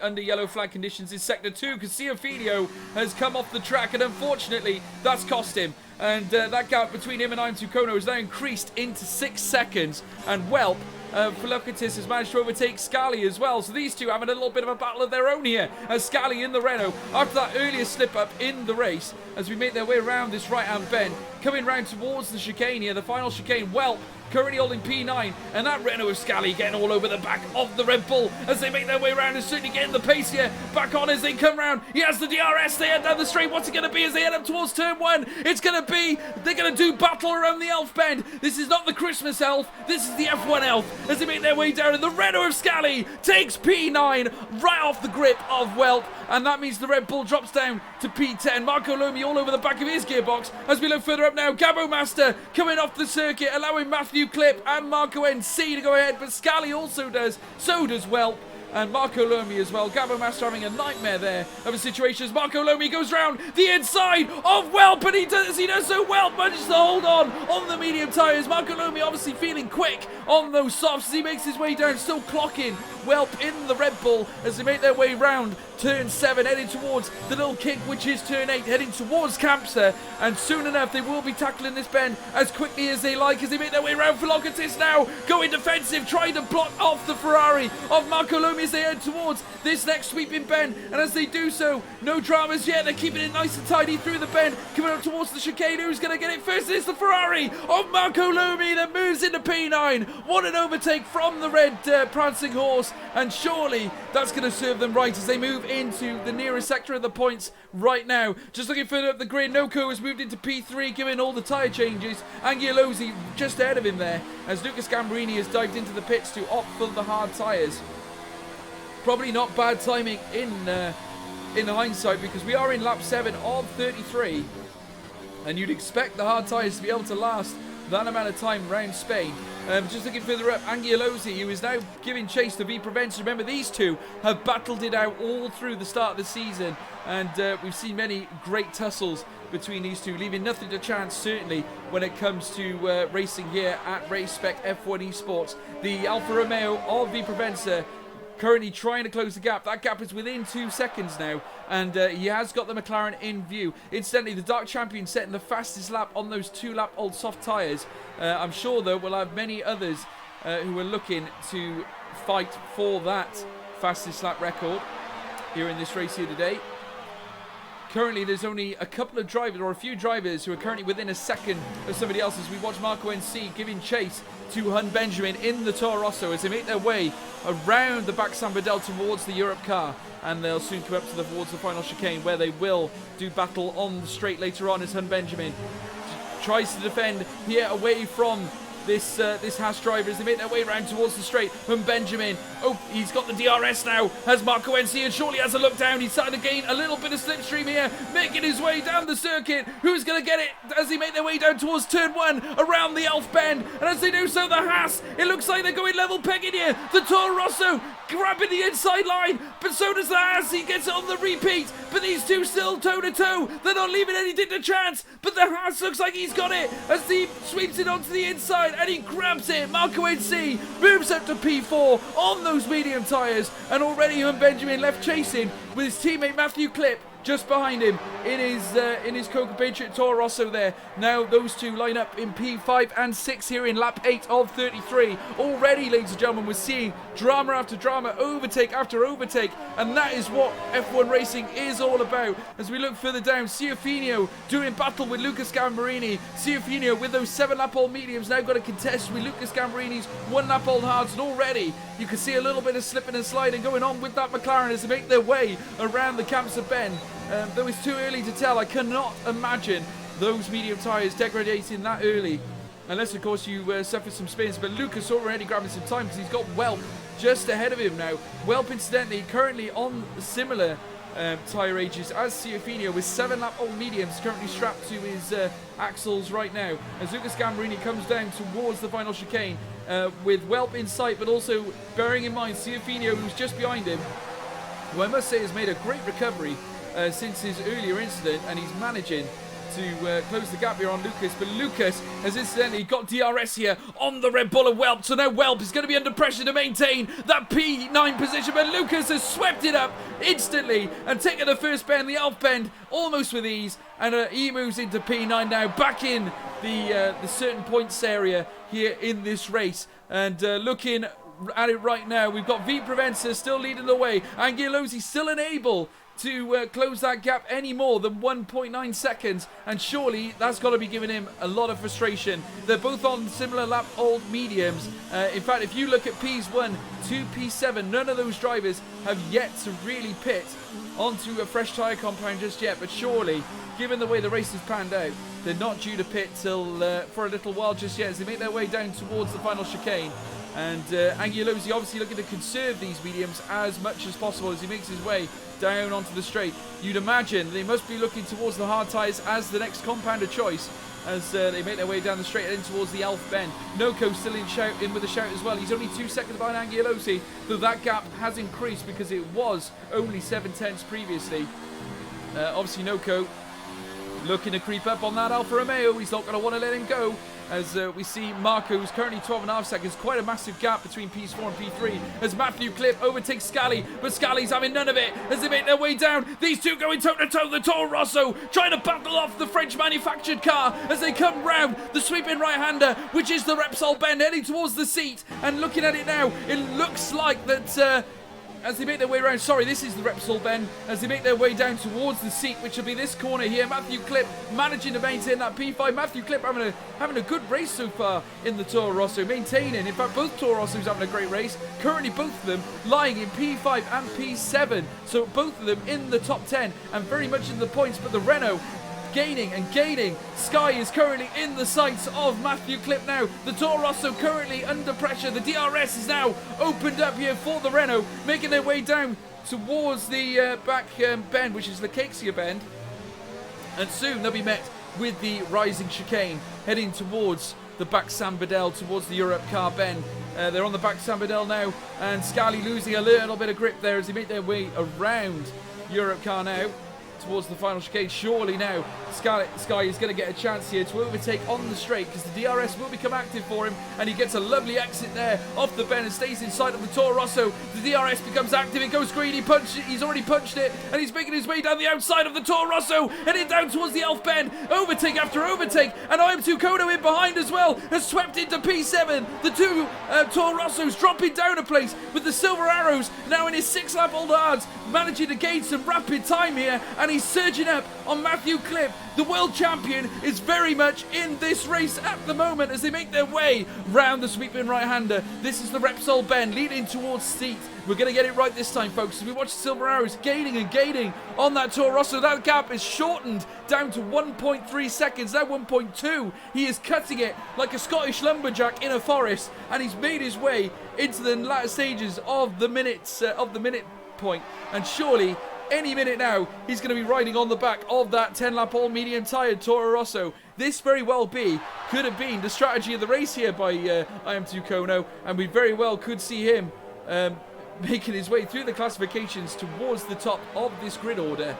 under yellow flag conditions in Sector 2 because Ciafinho has come off the track, and unfortunately, that's cost him. And that gap between him and I'm Tucono is now increased into 6 seconds. And Welp, Philocratis has managed to overtake Scally as well. So these two having a little bit of a battle of their own here. As Scally in the Renault, after that earlier slip up in the race, as we make their way around this right-hand bend, coming round towards the chicane here, the final chicane. Welp currently holding P9, and that Renault of Scally getting all over the back of the Red Bull as they make their way around and certainly getting the pace here. Back on as they come round. He has the DRS. They head down the straight. What's it going to be as they head up towards turn 1? It's going to be, they're going to do battle around the elf bend. This is not the Christmas elf. This is the F1 elf as they make their way down. And the Renault of Scally takes P9 right off the grip of Welp. And that means the Red Bull drops down to P10. Marco Lomi all over the back of his gearbox. As we look further up now, Gabo Master coming off the circuit, allowing Matthew Clip and Marco NC to go ahead. But Scally also does. So does Welp. And Marco Lomi as well. Gabo Master having a nightmare there of a situation as Marco Lomi goes round the inside of Welp, and he does so. Welp manages to hold on the medium tyres. Marco Lomi obviously feeling quick on those softs as he makes his way down, still clocking Welp in the Red Bull as they make their way round turn 7, heading towards the little kick, which is turn 8, heading towards Campster. And soon enough, they will be tackling this bend as quickly as they like as they make their way around. Philocratis now going defensive, trying to block off the Ferrari of Marco Lomi as they head towards this next sweeping bend. And as they do so, no dramas yet. They're keeping it nice and tidy through the bend, coming up towards the chicane. Who's going to get it first? It's the Ferrari of Marco Lomi that moves into P9. What an overtake from the red prancing horse, and surely that's going to serve them right as they move into the nearest sector of the points right now. Just looking further up the grid, Noko has moved into P3, giving all the tyre changes. Angiolozzi just ahead of him there as Lucas Gambarini has dived into the pits to opt for the hard tyres. Probably not bad timing in hindsight, because we are in lap 7 of 33, and you'd expect the hard tyres to be able to last that amount of time around Spain. Just looking further up, Angiolozzi, who is now giving chase to V Prevents. Remember, these two have battled it out all through the start of the season, and we've seen many great tussles between these two, leaving nothing to chance, certainly, when it comes to racing here at Spec F1 Esports. The Alfa Romeo of V Prevenza currently trying to close the gap. That gap is within 2 seconds now, and he has got the McLaren in view. Incidentally, the Dark Champion setting the fastest lap on those 2-lap-old soft tyres. I'm sure, though, we'll have many others who are looking to fight for that fastest lap record here in this race here today. Currently, there's only a couple of drivers, or a few drivers, who are currently within a second of somebody else as we watch Marco NC giving chase to Hun Benjamin in the Toro Rosso as they make their way around the back San Badell towards the Europe car. And they'll soon come up towards the final chicane, where they will do battle on the straight later on as Hun Benjamin tries to defend here away from this Haas driver as they make their way around towards the straight. From Benjamin, oh, he's got the DRS now, has Marco NC, and surely has a look down. He's starting to gain a little bit of slipstream here, making his way down the circuit. Who's going to get it as they make their way down towards turn 1 around the Elf Bend? And as they do so, the Haas, it looks like they're going level pegging here. The Toro Rosso grabbing the inside line, but so does the Haas. He gets it on the repeat, but these two still toe-to-toe. They're not leaving anything to chance, but the Haas looks like he's got it as he sweeps it onto the inside, and he grabs it. Marco NC moves up to P4 on those medium tyres, and already Benjamin left chasing with his teammate Matthew Clip just behind him in his co-compatriot Toro Rosso there. Now those two line up in P5 and 6 here in lap 8 of 33. Already, ladies and gentlemen, we're seeing drama after drama, overtake after overtake, and that is what F1 racing is all about. As we look further down, Ciafino doing battle with Lucas Gambarini. Ciafino with those 7-lap-old mediums now got to contest with Lucas Gambarini's 1-lap-old hards, and already you can see a little bit of slipping and sliding going on with that McLaren as they make their way around the Campster Bend. Though it's too early to tell, I cannot imagine those medium tyres degrading that early, unless of course you suffer some spins. But Lucas already grabbing some time because he's got Welp just ahead of him now. Welp, incidentally, currently on similar tyre ages as Ciafino, with 7-lap-old mediums currently strapped to his axles right now, as Lucas Gambarini comes down towards the final chicane with Welp in sight, but also bearing in mind Ciafino, who's just behind him, who I must say has made a great recovery since his earlier incident, and he's managing to close the gap here on Lucas, but Lucas has incidentally got DRS here on the Red Bull of Welp, so now Welp is going to be under pressure to maintain that P9 position, but Lucas has swept it up instantly and taken the first bend, the Alf bend, almost with ease, and he moves into P9 now, back in the certain points area here in this race, and looking at it right now, we've got V Prevencer still leading the way, Angelosi still unable to close that gap any more than 1.9 seconds, and surely that's got to be giving him a lot of frustration. They're both on similar lap old mediums. In fact, if you look at P1 to P7, none of those drivers have yet to really pit onto a fresh tyre compound just yet, but surely, given the way the race has panned out, they're not due to pit till for a little while just yet as they make their way down towards the final chicane. And Angelosi obviously looking to conserve these mediums as much as possible as he makes his way down onto the straight. You'd imagine they must be looking towards the hard tyres as the next compounder choice as they make their way down the straight and in towards the Alf bend. Noko still in with a shout as well. He's only 2 seconds behind Angelosi, though that gap has increased because it was only 7/10 previously. Obviously Noko looking to creep up on that Alfa Romeo. He's not going to want to let him go. As we see Marco, who's currently 12.5 seconds, quite a massive gap between P4 and P3, as Matthew Clip overtakes Scally, but Scally's having none of it as they make their way down. These two going toe-to-toe, the Toro Rosso trying to battle off the French manufactured car as they come round the sweeping right-hander, which is the Repsol bend, heading towards the seat, and looking at it now, it looks like that as they make their way around, sorry, this is the Repsol bend, as they make their way down towards the seat, which will be this corner here. Matthew Clip managing to maintain that P5. Matthew Clip having a good race so far in the Toro Rosso, maintaining. In fact, both Toro Rossos having a great race. Currently, both of them lying in P5 and P7. So both of them in the top 10 and very much in the points. But the Renault gaining and gaining. Sky is currently in the sights of Matthew Clip now. The Toro Rosso currently under pressure. The DRS is now opened up here for the Renault, making their way down towards the back bend, which is the Caixia bend. And soon they'll be met with the rising chicane, heading towards the back Sambadel, towards the Europe car bend. They're on the back Sambadel now, and Scally losing a little bit of grip there as they make their way around Europe car now towards the final chicane. Surely now Sky is going to get a chance here to overtake on the straight, because the DRS will become active for him, and he gets a lovely exit there off the bend and stays inside of the Toro Rosso. The DRS becomes active, it goes green, he's already punched it, and he's making his way down the outside of the Toro Rosso, heading down towards the Alf bend. Overtake after overtake, and IM2 Kono in behind as well, has swept into P7. The two Toro Rossos dropping down a place, with the Silver Arrows now in his 6-lap old hards, managing to gain some rapid time here, and he's surging up on Matthew Clip. The world champion is very much in this race at the moment as they make their way round the sweeping right-hander. This is the Repsol bend leading towards seat. We're going to get it right this time, folks, as we watch the Silver Arrows gaining and gaining on that Toro Rosso. That gap is shortened down to 1.3 seconds, now 1.2. He is cutting it like a Scottish lumberjack in a forest, and he's made his way into the latter stages of the minute point. And surely, any minute now, he's going to be riding on the back of that 10-lap all-medium tired Toro Rosso. This very well could have been the strategy of the race here by IM2 Kono, and we very well could see him making his way through the classifications towards the top of this grid order.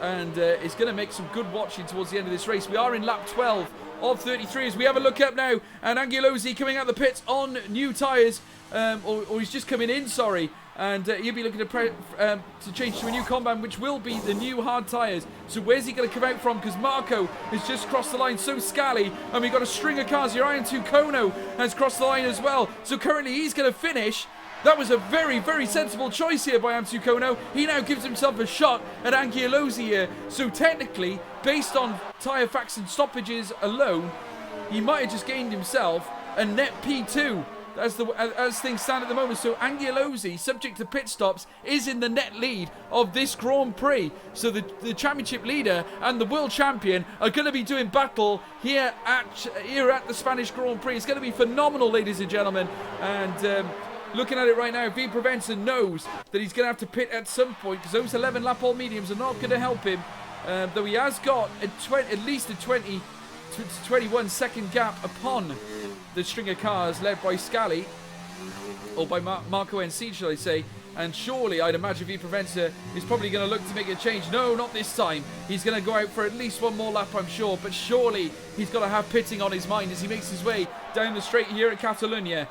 And it's going to make some good watching towards the end of this race. We are in lap 12 of 33 as we have a look up now, and Angelosi coming out the pits on new tyres, or he's just coming in, sorry. And he'll be looking to change to a new compound, which will be the new hard tyres. So where's he going to come out from? Because Marco has just crossed the line, so Scally. And we've got a string of cars here. IM2 Kono has crossed the line as well. So currently he's going to finish. That was a very, very sensible choice here by IM2 Kono. He now gives himself a shot at Angelosi here. So technically, based on tyre facts and stoppages alone, he might have just gained himself a net P2. As things stand at the moment. So Angelosi, subject to pit stops, is in the net lead of this Grand Prix. So the championship leader and the world champion are going to be doing battle here at the Spanish Grand Prix. It's going to be phenomenal, ladies and gentlemen. And looking at it right now, V Prevention knows that he's going to have to pit at some point, because those 11 lap all mediums are not going to help him. Though he has got at least a 20 to 21 second gap upon the string of cars led by Scally, or by Marco NC, shall I say. And surely, I'd imagine V Preventer is probably going to look to make a change. No, not this time. He's going to go out for at least one more lap, I'm sure. But surely, he's got to have pitting on his mind as he makes his way down the straight here at Catalunya.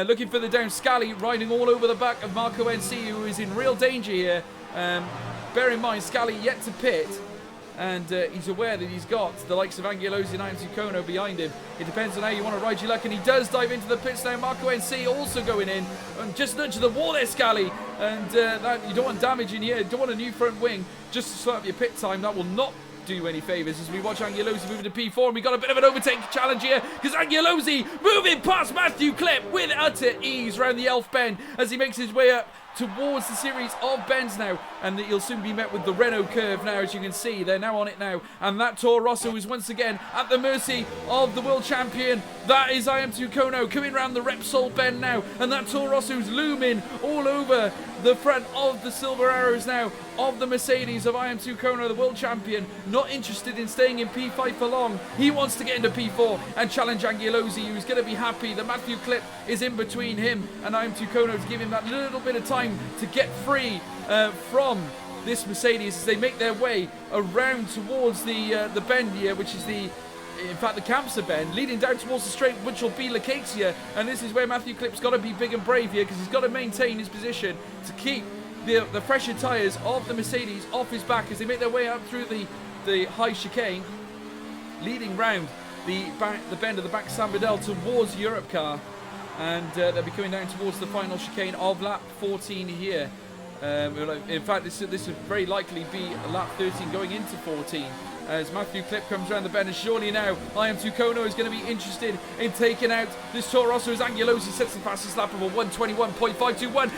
Looking for the down. Scally riding all over the back of Marco NC, who is in real danger here. Bear in mind, Scally yet to pit. And he's aware that he's got the likes of Angulosi and Iron Tucono behind him. It depends on how you want to ride your luck, and he does dive into the pits now. Marco NC also going in, and just nudge the wall there, Scally. And that, you don't want damage in here, you don't want a new front wing, just to slow up your pit time. That will not do any favours as we watch Angulosi moving to P4, and we got a bit of an overtake challenge here because Angulosi moving past Matthew Clip with utter ease around the Elf bend as he makes his way up towards the series of bends now, and he'll soon be met with the Renault curve now. As you can see, they're now on it now, and that Toro Rosso is once again at the mercy of the world champion. That is I Am Tucono coming round the Repsol bend now, and that Toro Rosso's looming all over the front of the Silver Arrows now of the Mercedes of I Am Tucono, the world champion. Not interested in staying in P5 for long. He wants to get into P4 and challenge Angulosi, who's going to be happy that Matthew Clip is in between him and I Am Tucono to give him that little bit of time to get free from this Mercedes as they make their way around towards the bend here, which is in fact the Kamsa bend, leading down towards the straight, which will be Lacatia. And this is where Matthew Clip's got to be big and brave here, because he's got to maintain his position to keep the fresher tyres of the Mercedes off his back as they make their way up through the high chicane, leading round the bend of the back Sambadel towards Europe car. And they'll be coming down towards the final chicane of lap 14 here. In fact, this will very likely be lap 13 going into 14. As Matthew Clip comes around the bend, and surely now I Am Tucono is going to be interested in taking out this Toro Rosso as Angulosi sets the fastest lap of a 1:21.521,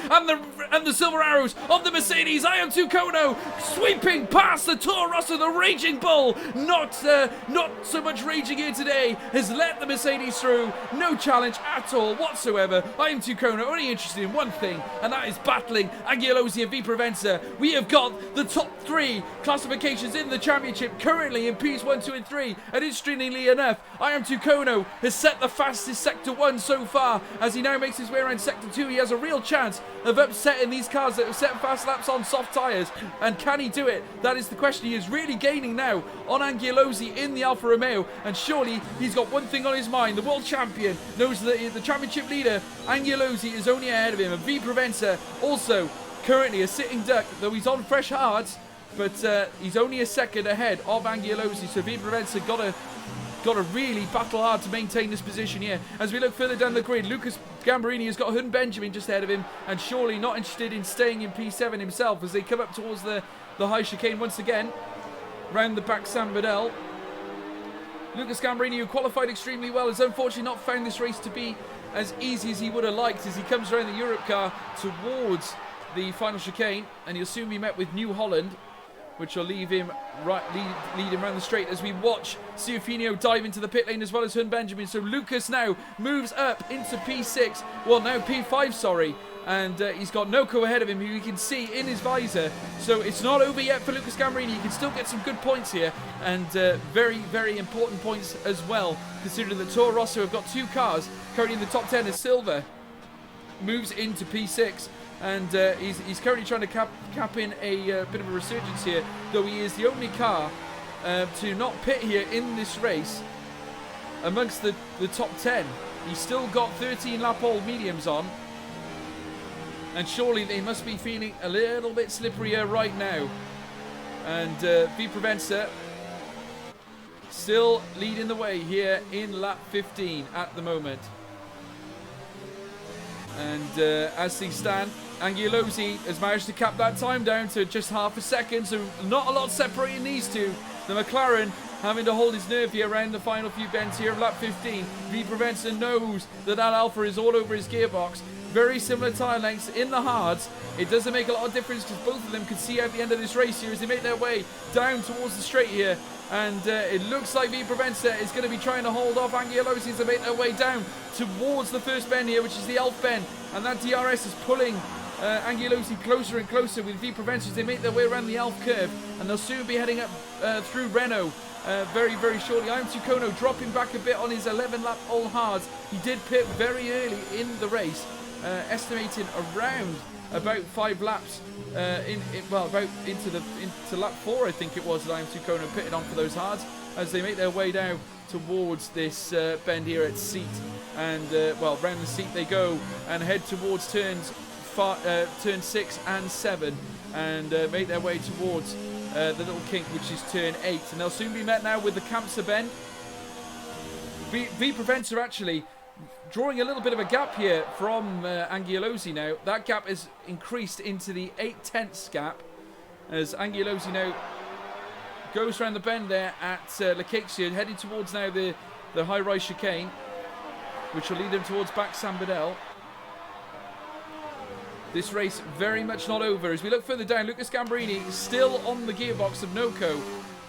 and the Silver Arrows of the Mercedes. I Am Tucono sweeping past the Toro Rosso, the Raging Bull, not so much raging here today, has let the Mercedes through. No challenge at all whatsoever. I Am Tucono only interested in one thing, and that is battling Angulosi and V Preventer. We have got the top 3 classifications in the championship currently in Ps 1, 2 and 3, and interestingly enough, I Am Tucono has set the fastest Sector 1 so far. As he now makes his way around Sector 2, he has a real chance of upsetting these cars that have set fast laps on soft tyres, and can he do it? That is the question. He is really gaining now on Angulosi in the Alfa Romeo, and surely he's got one thing on his mind. The world champion knows that the championship leader Angulosi is only ahead of him, and V Preventer also currently a sitting duck, though he's on fresh hards. But he's only a second ahead of Angulosi, so V Preventer got to really battle hard to maintain this position here. As we look further down the grid, Lucas Gambarini has got Hun Benjamin just ahead of him, and surely not interested in staying in P7 himself as they come up towards the high chicane once again, round the back Sambadel. Lucas Gambarini, who qualified extremely well, has unfortunately not found this race to be as easy as he would have liked as he comes around the Europe car towards the final chicane, and he'll soon be met with New Holland, which will leave him lead him around the straight as we watch Ciufinio dive into the pit lane as well as Hun Benjamin. So Lucas now moves up into P6, well now P5, sorry, and he's got Noko ahead of him, who you can see in his visor. So it's not over yet for Lucas Gambarini. He can still get some good points here, and very, very important points as well, considering that Toro Rosso have got 2 cars currently in the top 10 as Silver moves into P6. And he's currently trying to cap in a bit of a resurgence here, though he is the only car to not pit here in this race amongst the top 10. He's still got 13 lap old mediums on, and surely they must be feeling a little bit slipperier right now. And V Preventer still leading the way here in lap 15 at the moment. And as things stand, Angulosi has managed to cap that time down to just half a second, so not a lot separating these two. The McLaren having to hold his nerve here around the final few bends here of lap 15. V Preventer knows that Alpha is all over his gearbox. Very similar tyre lengths in the hards. It doesn't make a lot of difference because both of them can see out the end of this race here as they make their way down towards the straight here. And it looks like V Preventer is going to be trying to hold off Angulosi to make their way down towards the first bend here, which is the Elf bend. And that DRS is pulling Angulosi closer and closer with V Preventer as they make their way around the Elf curve. And they'll soon be heading up through Renault very, very shortly. I Am Tucono dropping back a bit on his 11 lap old hards. He did pit very early in the race, estimating around about 5 laps into lap 4, I think it was, that IM2 Kona pitted on for those hards as they make their way down towards this bend here at Seat. And round the Seat they go and head towards turn 6 and 7 and make their way towards the little kink, which is turn 8. And they'll soon be met now with the Kamsa bend. V Prevents are actually drawing a little bit of a gap here from Angiolosi now. That gap is increased into the 8/10 gap as Angiolosi now goes around the bend there at Lakexia, heading towards now the high-rise chicane, which will lead them towards back Sambadel. This race very much not over. As we look further down, Lucas Gambrini still on the gearbox of Noko.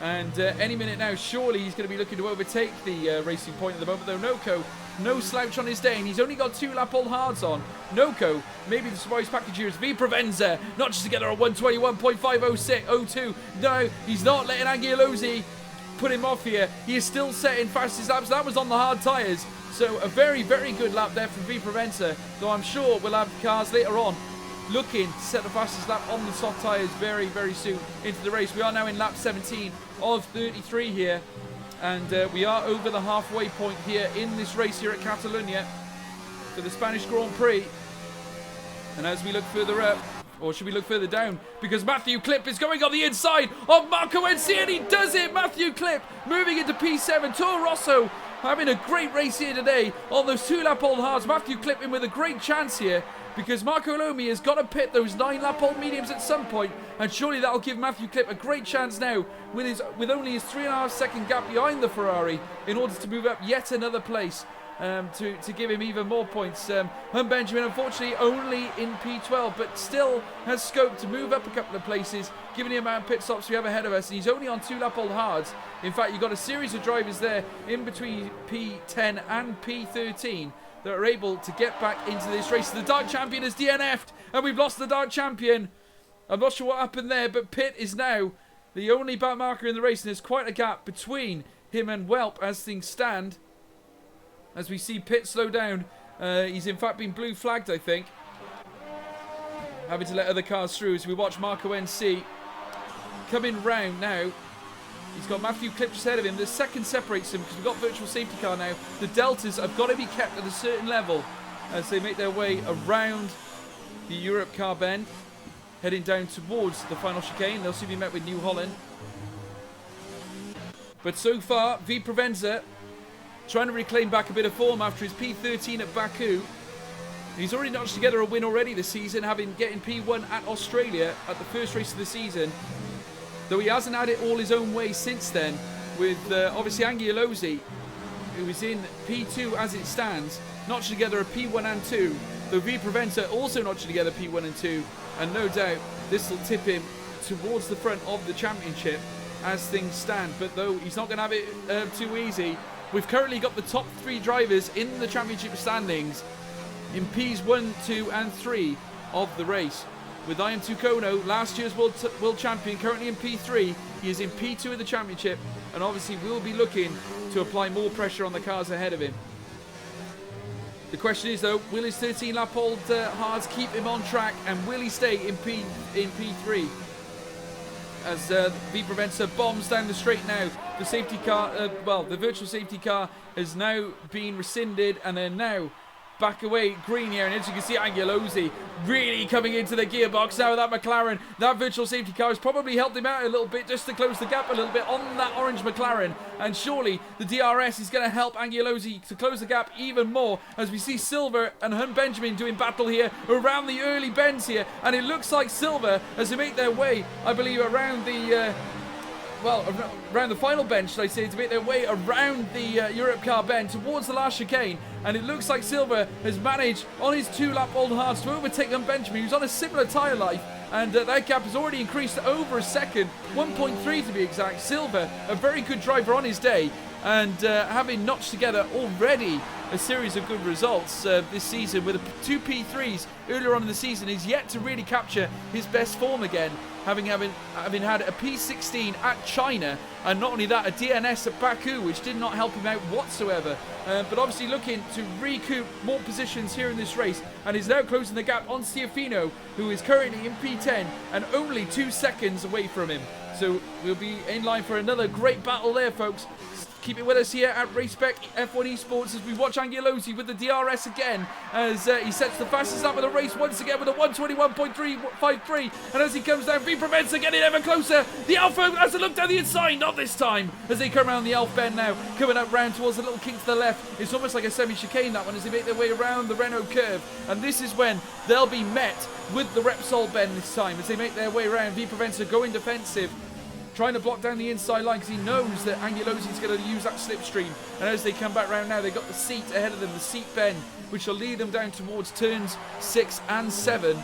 And any minute now, surely he's going to be looking to overtake the Racing Point at the moment, though Noko, no slouch on his day, and he's only got 2 lap old hards on. Noko, maybe the surprise package here is V Provenza, notches together a 121.502. No, he's not letting Angiolosi put him off here. He is still setting fastest laps. That was on the hard tyres. So a very, very good lap there from V Provenza, though I'm sure we'll have cars later on looking to set the fastest lap on the soft tyres very, very soon into the race. We are now in lap 17 of 33 here, and we are over the halfway point here in this race here at Catalonia for the Spanish Grand Prix. And as we look further up, or should we look further down, because Matthew Klipp is going on the inside of Marco NC, and he does it. Matthew Klipp moving into P7. Toro Rosso having a great race here today on those 2 lap old hards. Matthew Klipp in with a great chance here, because Marco Lomi has got to pit those 9 lap old mediums at some point, and surely that'll give Matthew Klipp a great chance now with only his 3.5 second gap behind the Ferrari in order to move up yet another place to give him even more points. Hun Benjamin unfortunately only in P12, but still has scope to move up a couple of places given the amount of pit stops we have ahead of us, and he's only on 2 lap old hards. In fact, you've got a series of drivers there in between P10 and P13 that are able to get back into this race. The Dark Champion has DNF'd, and we've lost the Dark Champion. I'm not sure what happened there, but Pitt is now the only back marker in the race, and there's quite a gap between him and Welp as things stand. As we see Pitt slow down, he's in fact been blue flagged, I think, having to let other cars through as we watch Marco NC coming round now. He's got Matthew Klipp just ahead of him. The second separates him because we've got virtual safety car now. The deltas have got to be kept at a certain level as they make their way around the Europe car bend, heading down towards the final chicane. They'll soon be met with New Holland. But so far, V Provenza trying to reclaim back a bit of form after his P13 at Baku. He's already notched together a win already this season, having getting P1 at Australia at the first race of the season. Though he hasn't had it all his own way since then, with obviously Angiolosi, who is in P2 as it stands, notched together a P1 and 2. Though V Provenza also notched together P1 and 2, and no doubt this will tip him towards the front of the championship as things stand. But though he's not going to have it too easy, we've currently got the top 3 drivers in the championship standings in Ps 1, 2 and 3 of the race. With IM2 Kono, last year's world champion, currently in P3, he is in P2 of the championship, and obviously will be looking to apply more pressure on the cars ahead of him. The question is though, will his 13 lap old hards keep him on track, and will he stay in P3? As V Provenza bombs down the straight now. The safety car, the virtual safety car has now been rescinded, and they're now back away green here, and as you can see, Angiolosi really coming into the gearbox now with that McLaren. That virtual safety car has probably helped him out a little bit just to close the gap a little bit on that orange McLaren, and surely the DRS is going to help Angiolosi to close the gap even more as we see Silver and Hun Benjamin doing battle here around the early bends here, and it looks like Silver, as they make their way, I believe, around the around the final bench, should I say, to make their way around the Europe car bend towards the last chicane, and it looks like Silver has managed on his 2 lap old hards to overtake Hun Benjamin, who's on a similar tyre life, and that gap has already increased to over a second, 1.3 to be exact. Silver, a very good driver on his day, and having notched together already a series of good results this season with 2 P3s earlier on in the season, is yet to really capture his best form again, having had a P16 at China And not only that, a DNS at Baku, which did not help him out whatsoever. But obviously looking to recoup more positions here in this race, and is now closing the gap on Schiaffino, who is currently in P10 and only 2 seconds away from him. So we'll be in line for another great battle there, folks. Keep it with us here at Spec F1 Esports as we watch Angelosi with the DRS again, as he sets the fastest lap of the race once again with a 1:21.353, and as he comes down, V Provenza getting ever closer. The Alpha has a look down the inside, not this time, as they come around the Elf bend now, coming up round towards the little kink to the left. It's almost like a semi-chicane, that one, as they make their way around the Renault curve, and this is when they'll be met with the Repsol bend this time, as they make their way around. V Provenza going defensive, trying to block down the inside line because he knows that Angelosi's going to use that slipstream. And as they come back round now, they've got the seat ahead of them, the seat bend, which will lead them down towards turns 6 and 7.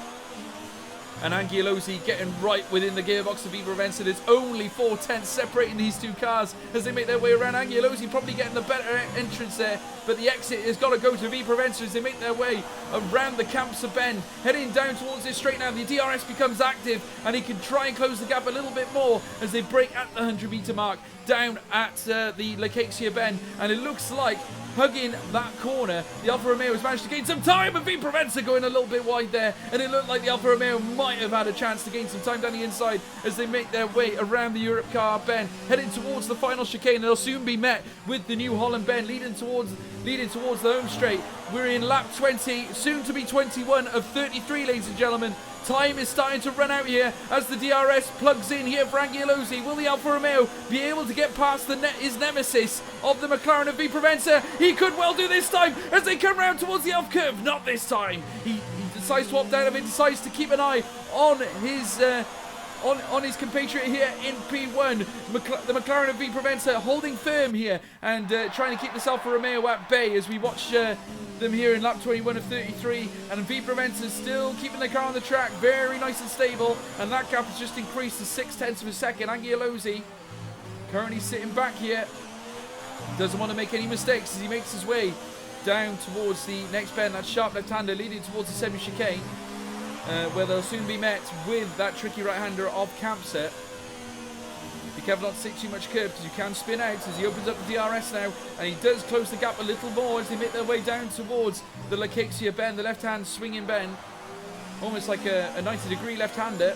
And Angelosi getting right within the gearbox of V Provenza. There's only 4/10 separating these two cars as they make their way around. Angelosi probably getting the better entrance there, but the exit has got to go to V Provenza as they make their way around the Campsa bend, heading down towards this straight now. The DRS becomes active and he can try and close the gap a little bit more as they break at the 100-meter mark down at the Lacacia bend, and it looks like hugging that corner, the Alfa Romeo has managed to gain some time, and V Provenza going a little bit wide there, and it looked like the Alfa Romeo might have had a chance to gain some time down the inside as they make their way around the Europe car bend, heading towards the final chicane. They'll soon be met with the New Holland bend leading towards the home straight. We're in lap 20, soon to be 21 of 33, ladies and gentlemen. Time is starting to run out here as the DRS plugs in here for Angelosi. Will the Alfa Romeo be able to get past his nemesis of the McLaren of V Provenza? He could well do this time as they come round towards the Elf curve. Not this time. He decides to opt out of it, decides to keep an eye on his on his compatriot here in P1. The McLaren of V Provenza holding firm here and trying to keep this Alfa Romeo at bay as we watch them here in lap 21 of 33, and V Provenza still keeping the car on the track, very nice and stable, and that gap has just increased to 0.6 of a second. Angelosi currently sitting back here, doesn't want to make any mistakes as he makes his way down towards the next bend, that sharp left-hander leading towards the semi-chicane, where they'll soon be met with that tricky right-hander of Campset. Be careful not to take too much curve because you can spin out as he opens up the DRS now, and he does close the gap a little more as they make their way down towards the Lacacia bend, the left-hand swinging bend, almost like a 90-degree left-hander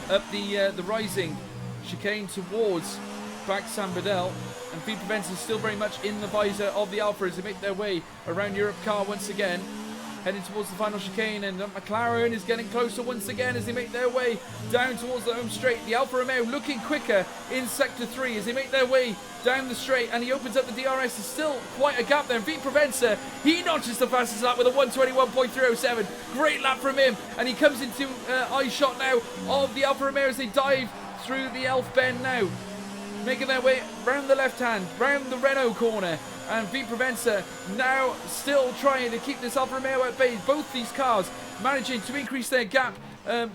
up the rising chicane towards back San Bredel. And V Provenza is still very much in the visor of the Alfa as they make their way around Europe car once again, heading towards the final chicane, and McLaren is getting closer once again as they make their way down towards the home straight. The Alfa Romeo looking quicker in sector 3 as they make their way down the straight, and he opens up the DRS. There's still quite a gap there. V Provenza, he notches the fastest lap with a 1:21.307. Great lap from him, and he comes into eye shot now of the Alfa Romeo as they dive through the Elf bend now, making their way round the left hand, round the Renault corner. And V Provenza now still trying to keep this Alfa Romeo at bay. Both these cars managing to increase their gap.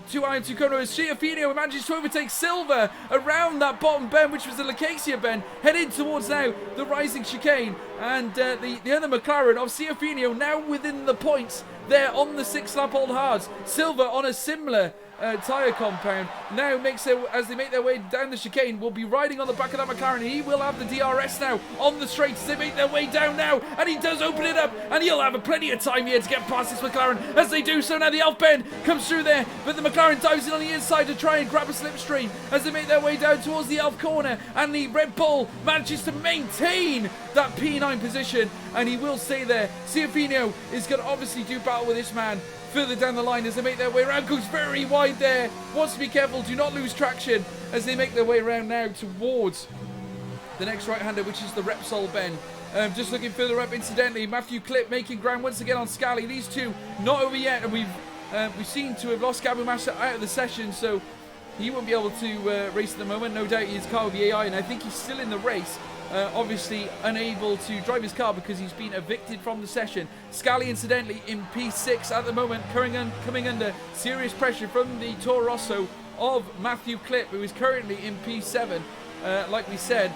2 Iron 2 corners. Schiaffino manages to overtake Silva around that bottom bend, which was the Lacacia bend, heading towards now the rising chicane. And the other McLaren of Schiaffino now within the points there on the 6-lap old hards. Silva on a similar tyre compound now as they make their way down the chicane, will be riding on the back of that McLaren. He will have the DRS now on the straights as they make their way down now, and he does open it up, and he'll have plenty of time here to get past this McLaren as they do so. Now the Elf bend comes through there, but the McLaren dives in on the inside to try and grab a slipstream as they make their way down towards the Elf corner, and the Red Bull manages to maintain that P9 position, and he will stay there. Schiaffino is going to obviously do battle with this man further down the line as they make their way around. Goes very wide there, wants to be careful, do not lose traction as they make their way around now towards the next right-hander, which is the Repsol bend. Just looking further up, incidentally, Matthew Clip making ground once again on Scally. These two not over yet, and we've seen to have lost Gabu Massa out of the session, so he won't be able to race at the moment. No doubt his car will be AI, and I think he's still in the race. Obviously unable to drive his car because he's been evicted from the session. Scally, incidentally, in P6 at the moment, coming under serious pressure from the Toro Rosso of Matthew Clip, who is currently in P7. Like we said,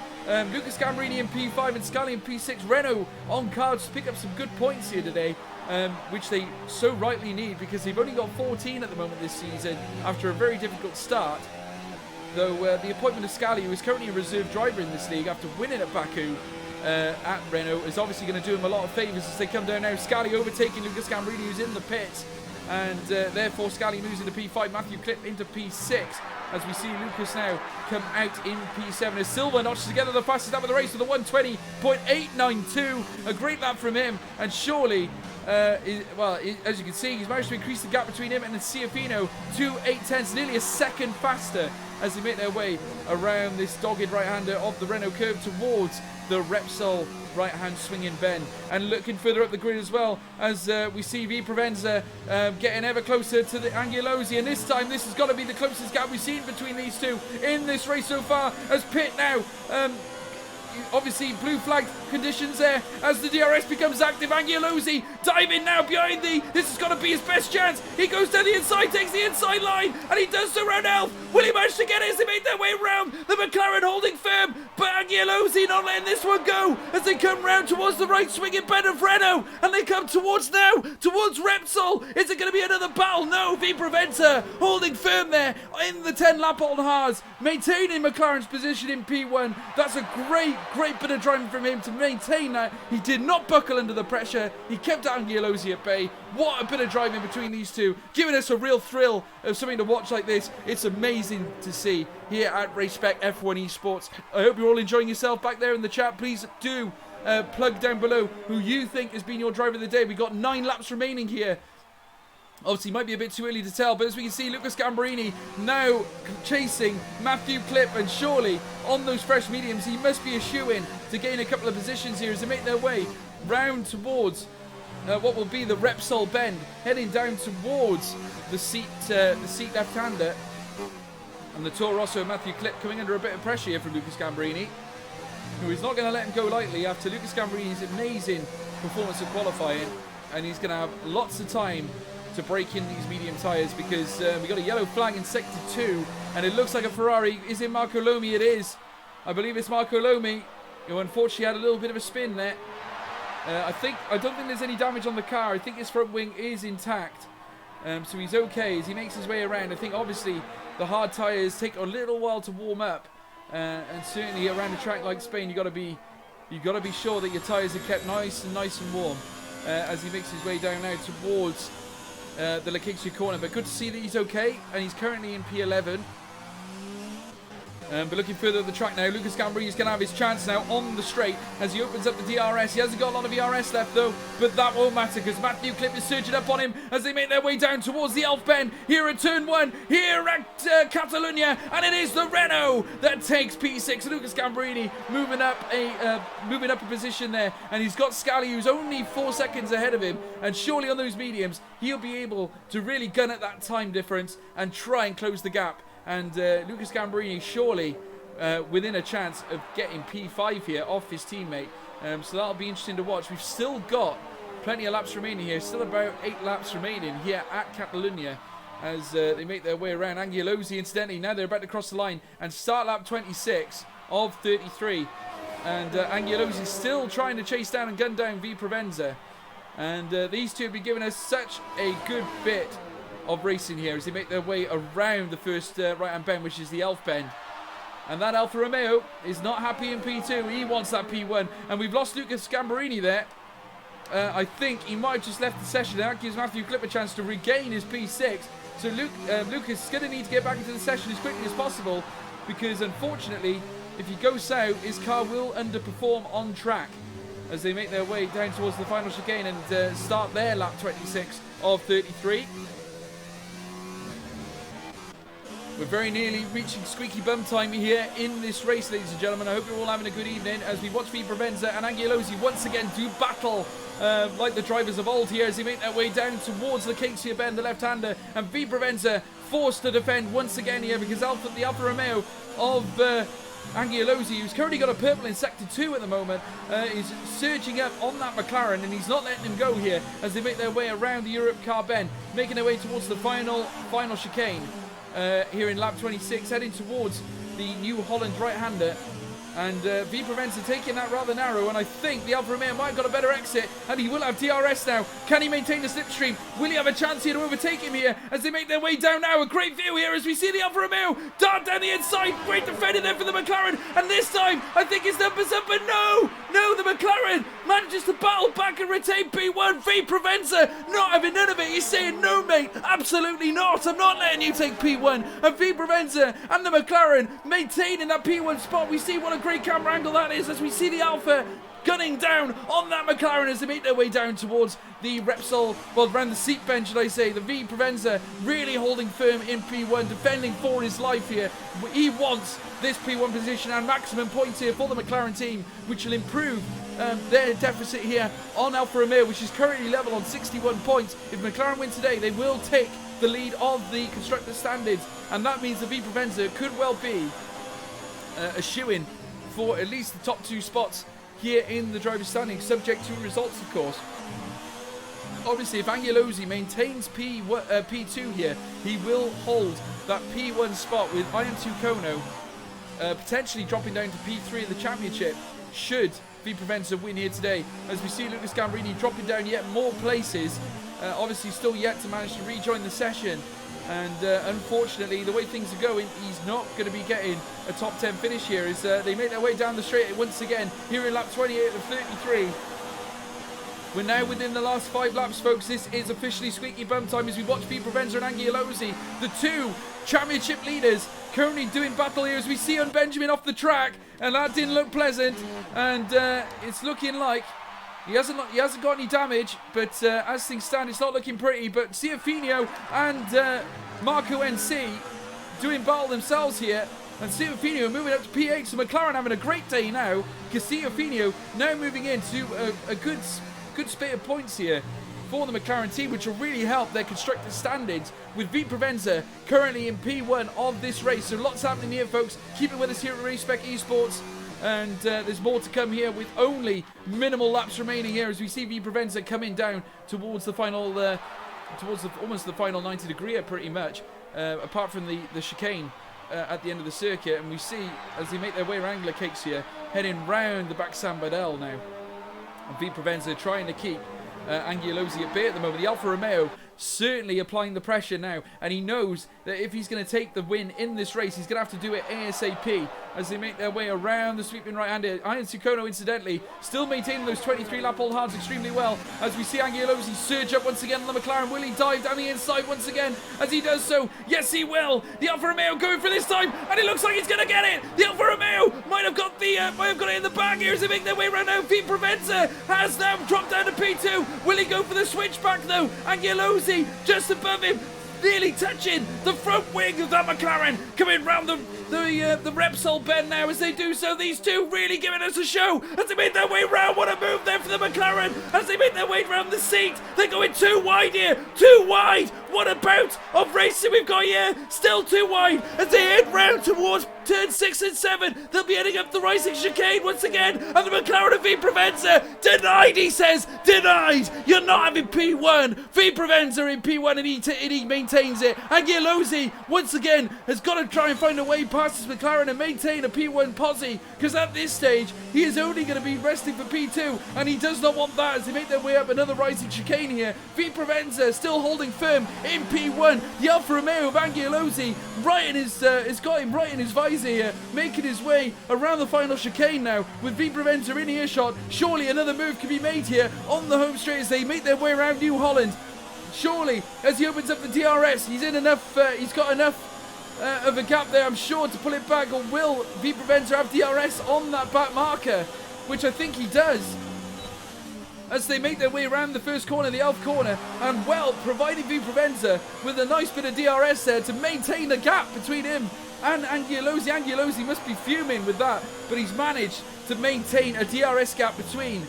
Lucas Gambrini in P5 and Scally in P6. Renault on cards to pick up some good points here today, which they so rightly need because they've only got 14 at the moment this season after a very difficult start. though the appointment of Scally, who is currently a reserve driver in this league after winning at Baku at Renault, is obviously going to do him a lot of favours as they come down now. Scally overtaking Lucas Gambrini, who's in the pits, and therefore Scally moves into P5, Matthew Klipp into P6, as we see Lucas now come out in P7 as Silva notches together the fastest lap of the race with a 1:20.892. A great lap from him, and surely, as you can see, he's managed to increase the gap between him and Ciafino to 8/10, nearly a second faster as they make their way around this dogged right-hander of the Renault curve towards the Repsol right-hand swinging bend. And looking further up the grid as well, as we see V Provenza getting ever closer to the Angelosi, and this time this has got to be the closest gap we've seen between these two in this race so far, as Pitt now obviously blue flag conditions there as the DRS becomes active. Angelosi diving now behind this has got to be his best chance. He goes down the inside, takes the inside line, and he does so around Elf. Will he manage to get it as they make their way round the McLaren holding firm, but Angelosi not letting this one go as they come round towards the right swinging bend of Renault, and they come towards Repsol. Is it going to be another battle? No, V Provenza holding firm there in the 10 lap on Haas, maintaining McLaren's position in P1. That's a great bit of driving from him to maintain that. He did not buckle under the pressure. He kept Angelosi at bay. What a bit of driving between these two, giving us a real thrill of something to watch like this. It's amazing to see here at Spec F1 Esports. I hope you're all enjoying yourself back there in the chat. Please do plug down below who you think has been your driver of the day. We've got 9 laps remaining here. Obviously, might be a bit too early to tell, but as we can see, Lucas Gambrini now chasing Matthew Klipp, and surely on those fresh mediums, he must be a shoo-in to gain a couple of positions here as they make their way round towards what will be the Repsol bend, heading down towards the seat left-hander. And the Toro Rosso, Matthew Klipp, coming under a bit of pressure here from Lucas Gambrini, who is not going to let him go lightly after Lucas Gambrini's amazing performance of qualifying, and he's going to have lots of time to break in these medium tyres, because we got a yellow flag in sector 2, and it looks like a Ferrari. Is it Marco Lomi? It is. I believe it's Marco Lomi, who unfortunately had a little bit of a spin there. I don't think there's any damage on the car. I think his front wing is intact, so he's okay as he makes his way around. I think obviously the hard tyres take a little while to warm up, and certainly around a track like Spain, you've got to be sure that your tyres are kept nice and warm as he makes his way down now towards the Lakicia corner. But good to see that he's okay, and he's currently in P11. But looking further up the track now, Lucas Gambrini is going to have his chance now on the straight as he opens up the DRS. He hasn't got a lot of ERS left though, but that won't matter because Matthew Klipp is surging up on him as they make their way down towards the Elf bend here at turn 1, here at Catalunya, and it is the Renault that takes P6. Lucas Gambrini moving up a position there, and he's got Scally, who's only 4 seconds ahead of him, and surely on those mediums he'll be able to really gun at that time difference and try and close the gap. And Lucas Gambrini surely within a chance of getting P5 here off his teammate. So that'll be interesting to watch. We've still got plenty of laps remaining here. Still about 8 laps remaining here at Catalunya as they make their way around. Angelosi, incidentally, now they're about to cross the line and start lap 26 of 33. And Angelosi still trying to chase down and gun down V Provenza. And these two have been giving us such a good bit of racing here as they make their way around the first right-hand bend, which is the Elf bend. And that Alfa Romeo is not happy in P2. He wants that P1. And we've lost Lucas Gambrini there. I think he might have just left the session. That gives Matthew Klipp a chance to regain his P6. So Lucas is going to need to get back into the session as quickly as possible, because unfortunately, if he goes south, his car will underperform on track as they make their way down towards the final chicane and start their lap 26 of 33. We're very nearly reaching squeaky bum time here in this race, ladies and gentlemen. I hope you're all having a good evening as we watch V Provenza and Angelosi once again do battle like the drivers of old here as they make their way down towards the Lakicia bend, the left-hander, and V Provenza forced to defend once again here because the Alfa Romeo of Angelosi, who's currently got a purple in sector 2 at the moment, is surging up on that McLaren, and he's not letting him go here as they make their way around the Europe car bend, making their way towards the final chicane here in lap 26, heading towards the New Holland right-hander And V Preventer taking that rather narrow, and I think the Alfa Romeo might have got a better exit, and he will have DRS now. Can he maintain the slipstream? Will he have a chance here to overtake him here as they make their way down now? A great view here as we see the Alfa Romeo dart down the inside. Great defending there for the McLaren, and this time I think his numbers up, but no, the McLaren manages to battle back and retain P1. V Preventer not having none of it. He's saying, no mate, absolutely not. I'm not letting you take P1. And V Preventer and the McLaren maintaining that P1 spot. We see what a great camera angle that is as we see the Alpha gunning down on that McLaren as they make their way down towards the Repsol, well, around the seat bench, should I say. The V Preventer really holding firm in P1, defending for his life here. He wants this P1 position and maximum points here for the McLaren team, which will improve their deficit here on Alfa Romeo, which is currently level on 61 points. If McLaren win today, they will take the lead of the constructor standings, and that means the V Preventer could well be a shoo-in for at least the top 2 spots here in the driver's standings, subject to results, of course. Obviously, if Angelosi maintains P2 here, he will hold that P1 spot with Ian Tucono potentially dropping down to P3 in the championship should V Preventer win here today. As we see Lucas Gambrini dropping down yet more places, obviously still yet to manage to rejoin the session. And unfortunately, the way things are going, he's not going to be getting a top 10 finish here as they make their way down the straight once again here in lap 28 of 33. We're now within the last 5 laps, folks. This is officially squeaky bum time as we watch V Preventer and Angiolosi, the 2 championship leaders, currently doing battle here as we see on Benjamin off the track, and that didn't look pleasant. And it's looking like he hasn't got any damage, but as things stand, it's not looking pretty. But Ciafino and Marco NC doing battle themselves here, and Ciafino moving up to P8. So McLaren having a great day now, because Ciafino now moving into a good spate of points here for the McLaren team, which will really help their constructor standings, with V Preventer currently in P1 of this race. So lots happening here, folks. Keep it with us here at Spec Esports. And there's more to come here with only minimal laps remaining here as we see V Preventer coming down towards the final, almost the final 90 degree pretty much, apart from the chicane at the end of the circuit. And we see as they make their way around Angler Cakes here, heading round the back San Badell now. And V Preventer trying to keep Angiolosi at bay at the moment. The Alfa Romeo certainly applying the pressure now, and he knows that if he's going to take the win in this race, he's going to have to do it ASAP as they make their way around the sweeping right-hander. Ian Sukono, incidentally, still maintaining those 23-lap hold hards extremely well as we see Angiolosi surge up once again on the McLaren. Will he dive down the inside once again? As he does so, yes he will. The Alfa Romeo going for this time, and it looks like he's going to get it. The Alfa Romeo might have got it in the bag here as they make their way around now. V Preventer has now dropped down to P2. Will he go for the switchback though? Angiolosi just above him, nearly touching the front wing of that McLaren, coming round the Repsol bend now. As they do so, these two really giving us a show as they make their way round. What a move there for the McLaren as they make their way round the seat. They're going too wide here, too wide. What a bout of racing we've got here. Still too wide as they head round towards turn 6 and 7. They'll be heading up the rising chicane once again, and the McLaren of V Preventer denied, he says, denied. You're not having P1. V Preventer in P1, and he maintains it. And Angiolosi once again has got to try and find a way past his McLaren and maintain a P1 posse, because at this stage he is only going to be resting for P2, and he does not want that as they make their way up another rising chicane here. V Preventer still holding firm in P1. The Alfa Romeo of Angiolosi has got him right in his visor here, making his way around the final chicane now with V Preventer in earshot. Surely another move can be made here on the home straight as they make their way around New Holland. Surely, as he opens up the DRS, he's got enough of a gap there, I'm sure, to pull it back. Or will V Preventer have DRS on that back marker? Which I think he does, as they make their way around the first corner, the Elf corner, and well, providing V Preventer with a nice bit of DRS there to maintain the gap between him and Angiolosi. Angiolosi must be fuming with that, but he's managed to maintain a DRS gap between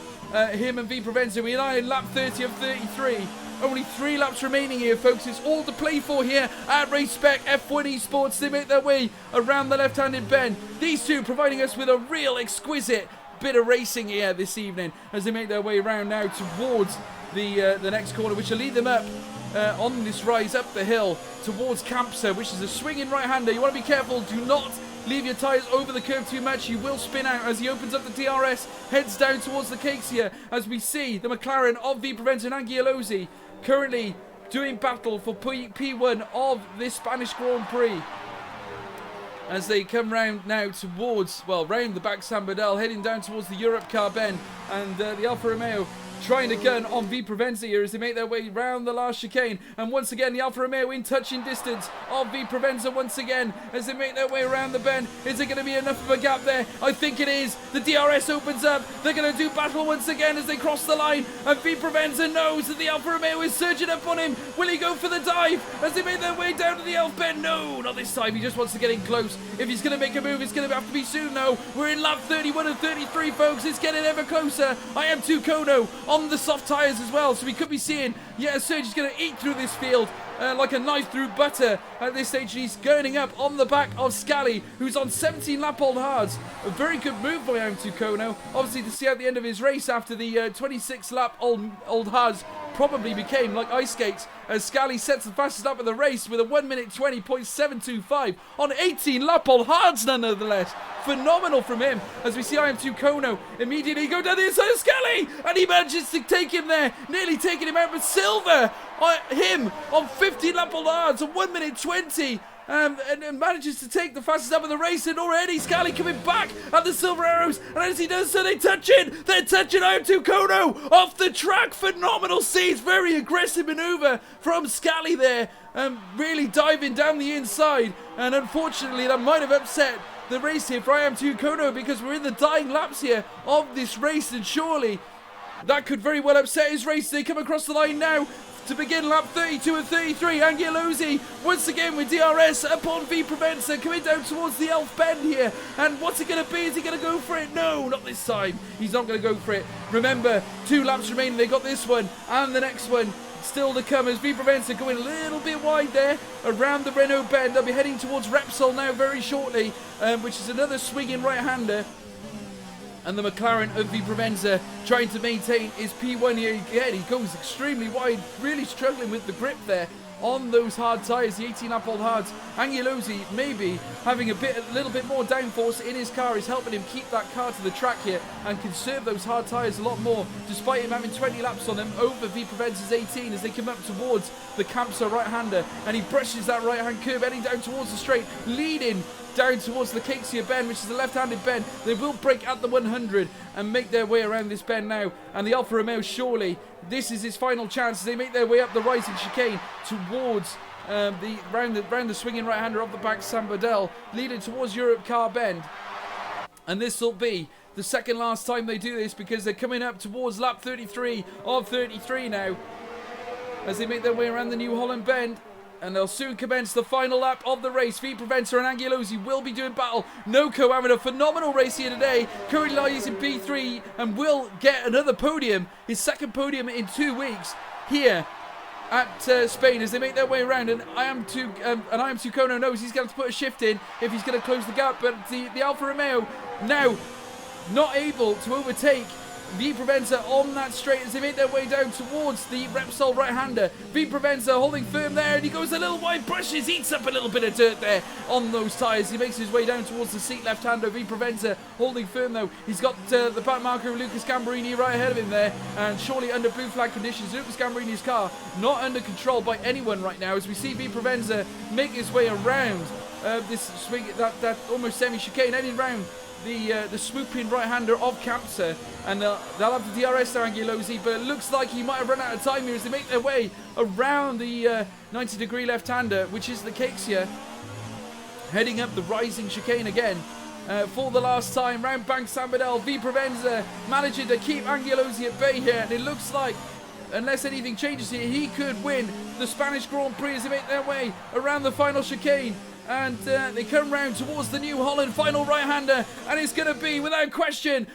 him and V Preventer. We are in lap 30 of 33. Only 3 laps remaining here, folks. It's all to play for here at Spec F1 Esports. They make their way around the left-handed bend. These two providing us with a real exquisite bit of racing here this evening as they make their way around now towards the next corner, which will lead them up on this rise up the hill towards Campser, which is a swinging right-hander. You want to be careful. Do not leave your tyres over the curve too much. You will spin out as he opens up the DRS, heads down towards the cakes here, as we see the McLaren of V Provenza and Angiolozzi currently doing battle for P1 of this Spanish Grand Prix. As they come round now towards, well, round the back San Badell, heading down towards the Europe car bend, and the Alfa Romeo trying to gun on V Provenza here as they make their way round the last chicane. And once again, the Alfa Romeo in touching distance of V Provenza once again as they make their way around the bend. Is it going to be enough of a gap there? I think it is. The DRS opens up. They're going to do battle once again as they cross the line. And V Provenza knows that the Alfa Romeo is surging up on him. Will he go for the dive as they make their way down to the Elf bend? No, not this time. He just wants to get in close. If he's going to make a move, it's going to have to be soon, though. We're in lap 31 and 33, folks. It's getting ever closer. I am Tucono on the soft tyres as well, so we could be seeing, yeah, Serge is going to eat through this field like a knife through butter at this stage. He's gurning up on the back of Scally, who's on 17 lap old hards. A very good move by Tucono, obviously, to see out the end of his race after the 26 lap old hards probably became like ice skates, as Scally sets the fastest lap of the race with a 1 minute 20.725 on 18 lap old hards, nonetheless. Phenomenal from him, as we see Tucono immediately go down the inside of Scally, and he manages to take him there, nearly taking him out. But Silver, him on 15 lap old hards on 1 minute 20. And manages to take the fastest lap of the race, and already Scally coming back at the Silver Arrows, and as he does so, they're touching Tucono off the track. Phenomenal scenes, very aggressive manoeuvre from Scally there, really diving down the inside, and unfortunately that might have upset the race here for Tucono, because we're in the dying laps here of this race, and surely that could very well upset his race. They come across the line now to begin lap 32 and 33. Angiolozzi once again with DRS upon V Provenza, coming down towards the Elf bend here. And what's it going to be? Is he going to go for it? No, not this time. He's not going to go for it. Remember, 2 laps remaining. They got this one and the next one still to come, as V Provenza going a little bit wide there around the Renault bend. They'll be heading towards Repsol now very shortly, which is another swinging right-hander. And the McLaren of V Provenza trying to maintain his P1 here. Again, he goes extremely wide, really struggling with the grip there on those hard tyres, the 18 lap old hards. Angiolozzi maybe having a little bit more downforce in his car is helping him keep that car to the track here and conserve those hard tyres a lot more, despite him having 20 laps on them over V Provenza's 18 as they come up towards the Campser right-hander. And he brushes that right-hand curve, heading down towards the straight, leading down towards the Cakesia bend, which is a left-handed bend. They will break at the 100 and make their way around this bend now. And the Alfa Romeo, surely this is his final chance as they make their way up the rising chicane towards round the swinging right-hander of the back San Badell, leading towards Europe car bend. And this will be the second last time they do this, because they're coming up towards lap 33 of 33 now as they make their way around the New Holland bend. And they'll soon commence the final lap of the race. V Provenza and Angiolozzi will be doing battle. Noco having a phenomenal race here today. Currently lies in P3 and will get another podium. His second podium in 2 weeks here at Spain as they make their way around. And Tucono knows he's going to put a shift in if he's going to close the gap. But the Alfa Romeo now not able to overtake V Provenza on that straight as they make their way down towards the Repsol right-hander. V Provenza holding firm there, and he goes a little wide, brushes, eats up a little bit of dirt there on those tyres. He makes his way down towards the seat left-hander. V Provenza holding firm though. He's got the back marker of Lucas Gambarini right ahead of him there, and surely under blue flag conditions, Lucas Gambarini's car not under control by anyone right now, as we see V Provenza make his way around this swing, that almost semi-chicane, heading round the swooping right-hander of Campser, and they'll have the DRS there, Angiolozzi, but it looks like he might have run out of time here as they make their way around the 90-degree left-hander, which is the Cakesia, heading up the rising chicane again. For the last time, round Bank San Badell, V Provenza managing to keep Angiolozzi at bay here, and it looks like, unless anything changes here, he could win the Spanish Grand Prix as they make their way around the final chicane. And they come round towards the New Holland final right-hander, and it's going to be, without question,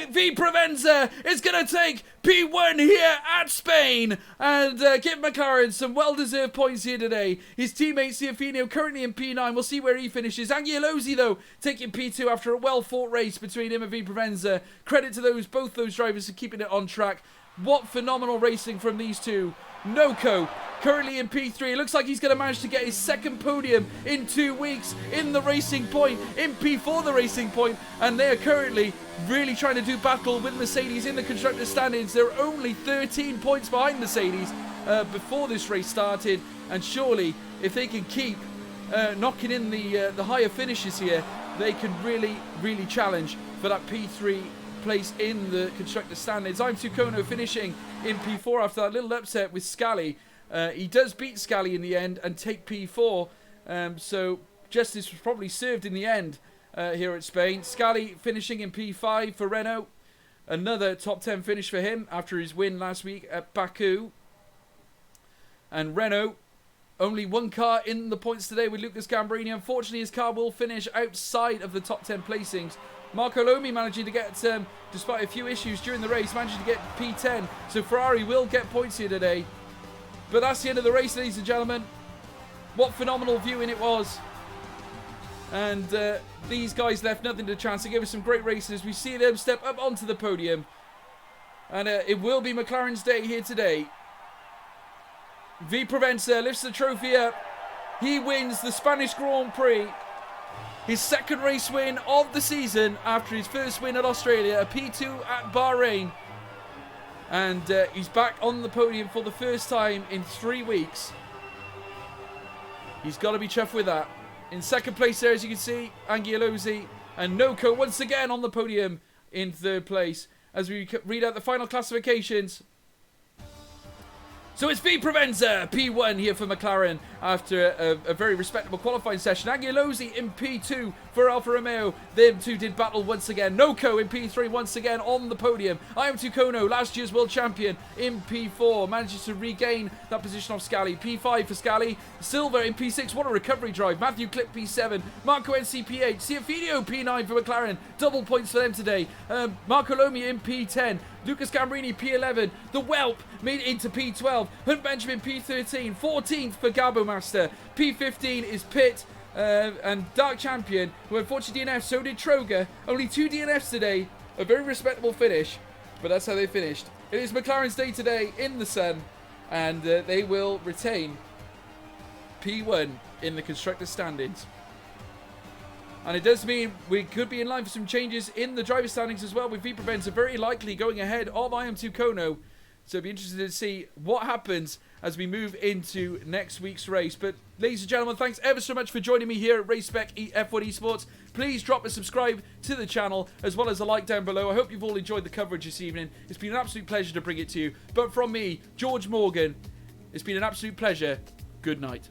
V Provenza is going to take P1 here at Spain and give McLaren some well-deserved points here today. His teammate Ciafino currently in P9. We'll see where he finishes. Angiolozzi, though, taking P2 after a well-fought race between him and V Provenza. Credit to both those drivers for keeping it on track. What phenomenal racing from these two. Noko currently in P3. It looks like he's going to manage to get his second podium in 2 weeks in the Racing Point, in P4 the Racing Point, and they are currently really trying to do battle with Mercedes in the constructors standings. They're only 13 points behind Mercedes before this race started, and surely if they can keep knocking in the higher finishes here, they can really challenge for that P3 place in the constructor standings. I'm Tucono finishing in P4 after that little upset with Scally. He does beat Scally in the end and take P4, so justice was probably served in the end here at Spain. Scally finishing in P5 for Renault. Another top 10 finish for him after his win last week at Baku. And Renault, only one car in the points today with Lucas Gambrini. Unfortunately, his car will finish outside of the top 10 placings. Marco Lomi managing to get, despite a few issues during the race, managing to get P10. So Ferrari will get points here today. But that's the end of the race, ladies and gentlemen. What phenomenal viewing it was. And these guys left nothing to chance. They gave us some great races. We see them step up onto the podium. And it will be McLaren's day here today. V Provenza lifts the trophy up. He wins the Spanish Grand Prix. His second race win of the season after his first win at Australia, a P2 at Bahrain. And he's back on the podium for the first time in 3 weeks. He's got to be chuffed with that. In second place there, as you can see, Angiolozzi and Noko once again on the podium in third place. As we read out the final classifications. So it's V Provenza, P1 here for McLaren after a very respectable qualifying session. Angiolozzi in P2 for Alfa Romeo. Them two did battle once again. Noko in P3 once again on the podium. I am Tucono, last year's world champion in P4. Manages to regain that position off Scally. P5 for Scally. Silver in P6. What a recovery drive. Matthew Clip P7. Marco NC P8. Ciafino P9 for McLaren. Double points for them today. Marco Lomi in P10. Lucas Gambrini P11, the Whelp made it into P12, Hunt Benjamin P13, 14th for Gabo Master, P15 is Pitt and Dark Champion, who unfortunately DNF, so did Troger, only 2 DNFs today, a very respectable finish, but that's how they finished. It is McLaren's day today in the sun, and they will retain P1 in the constructors standings. And it does mean we could be in line for some changes in the driver standings as well, with V Provenza very likely going ahead of I Am Tucono. So it'll be interesting to see what happens as we move into next week's race. But ladies and gentlemen, thanks ever so much for joining me here at Spec F1 Esports. Please drop a subscribe to the channel as well as a like down below. I hope you've all enjoyed the coverage this evening. It's been an absolute pleasure to bring it to you. But from me, George Morgan, it's been an absolute pleasure. Good night.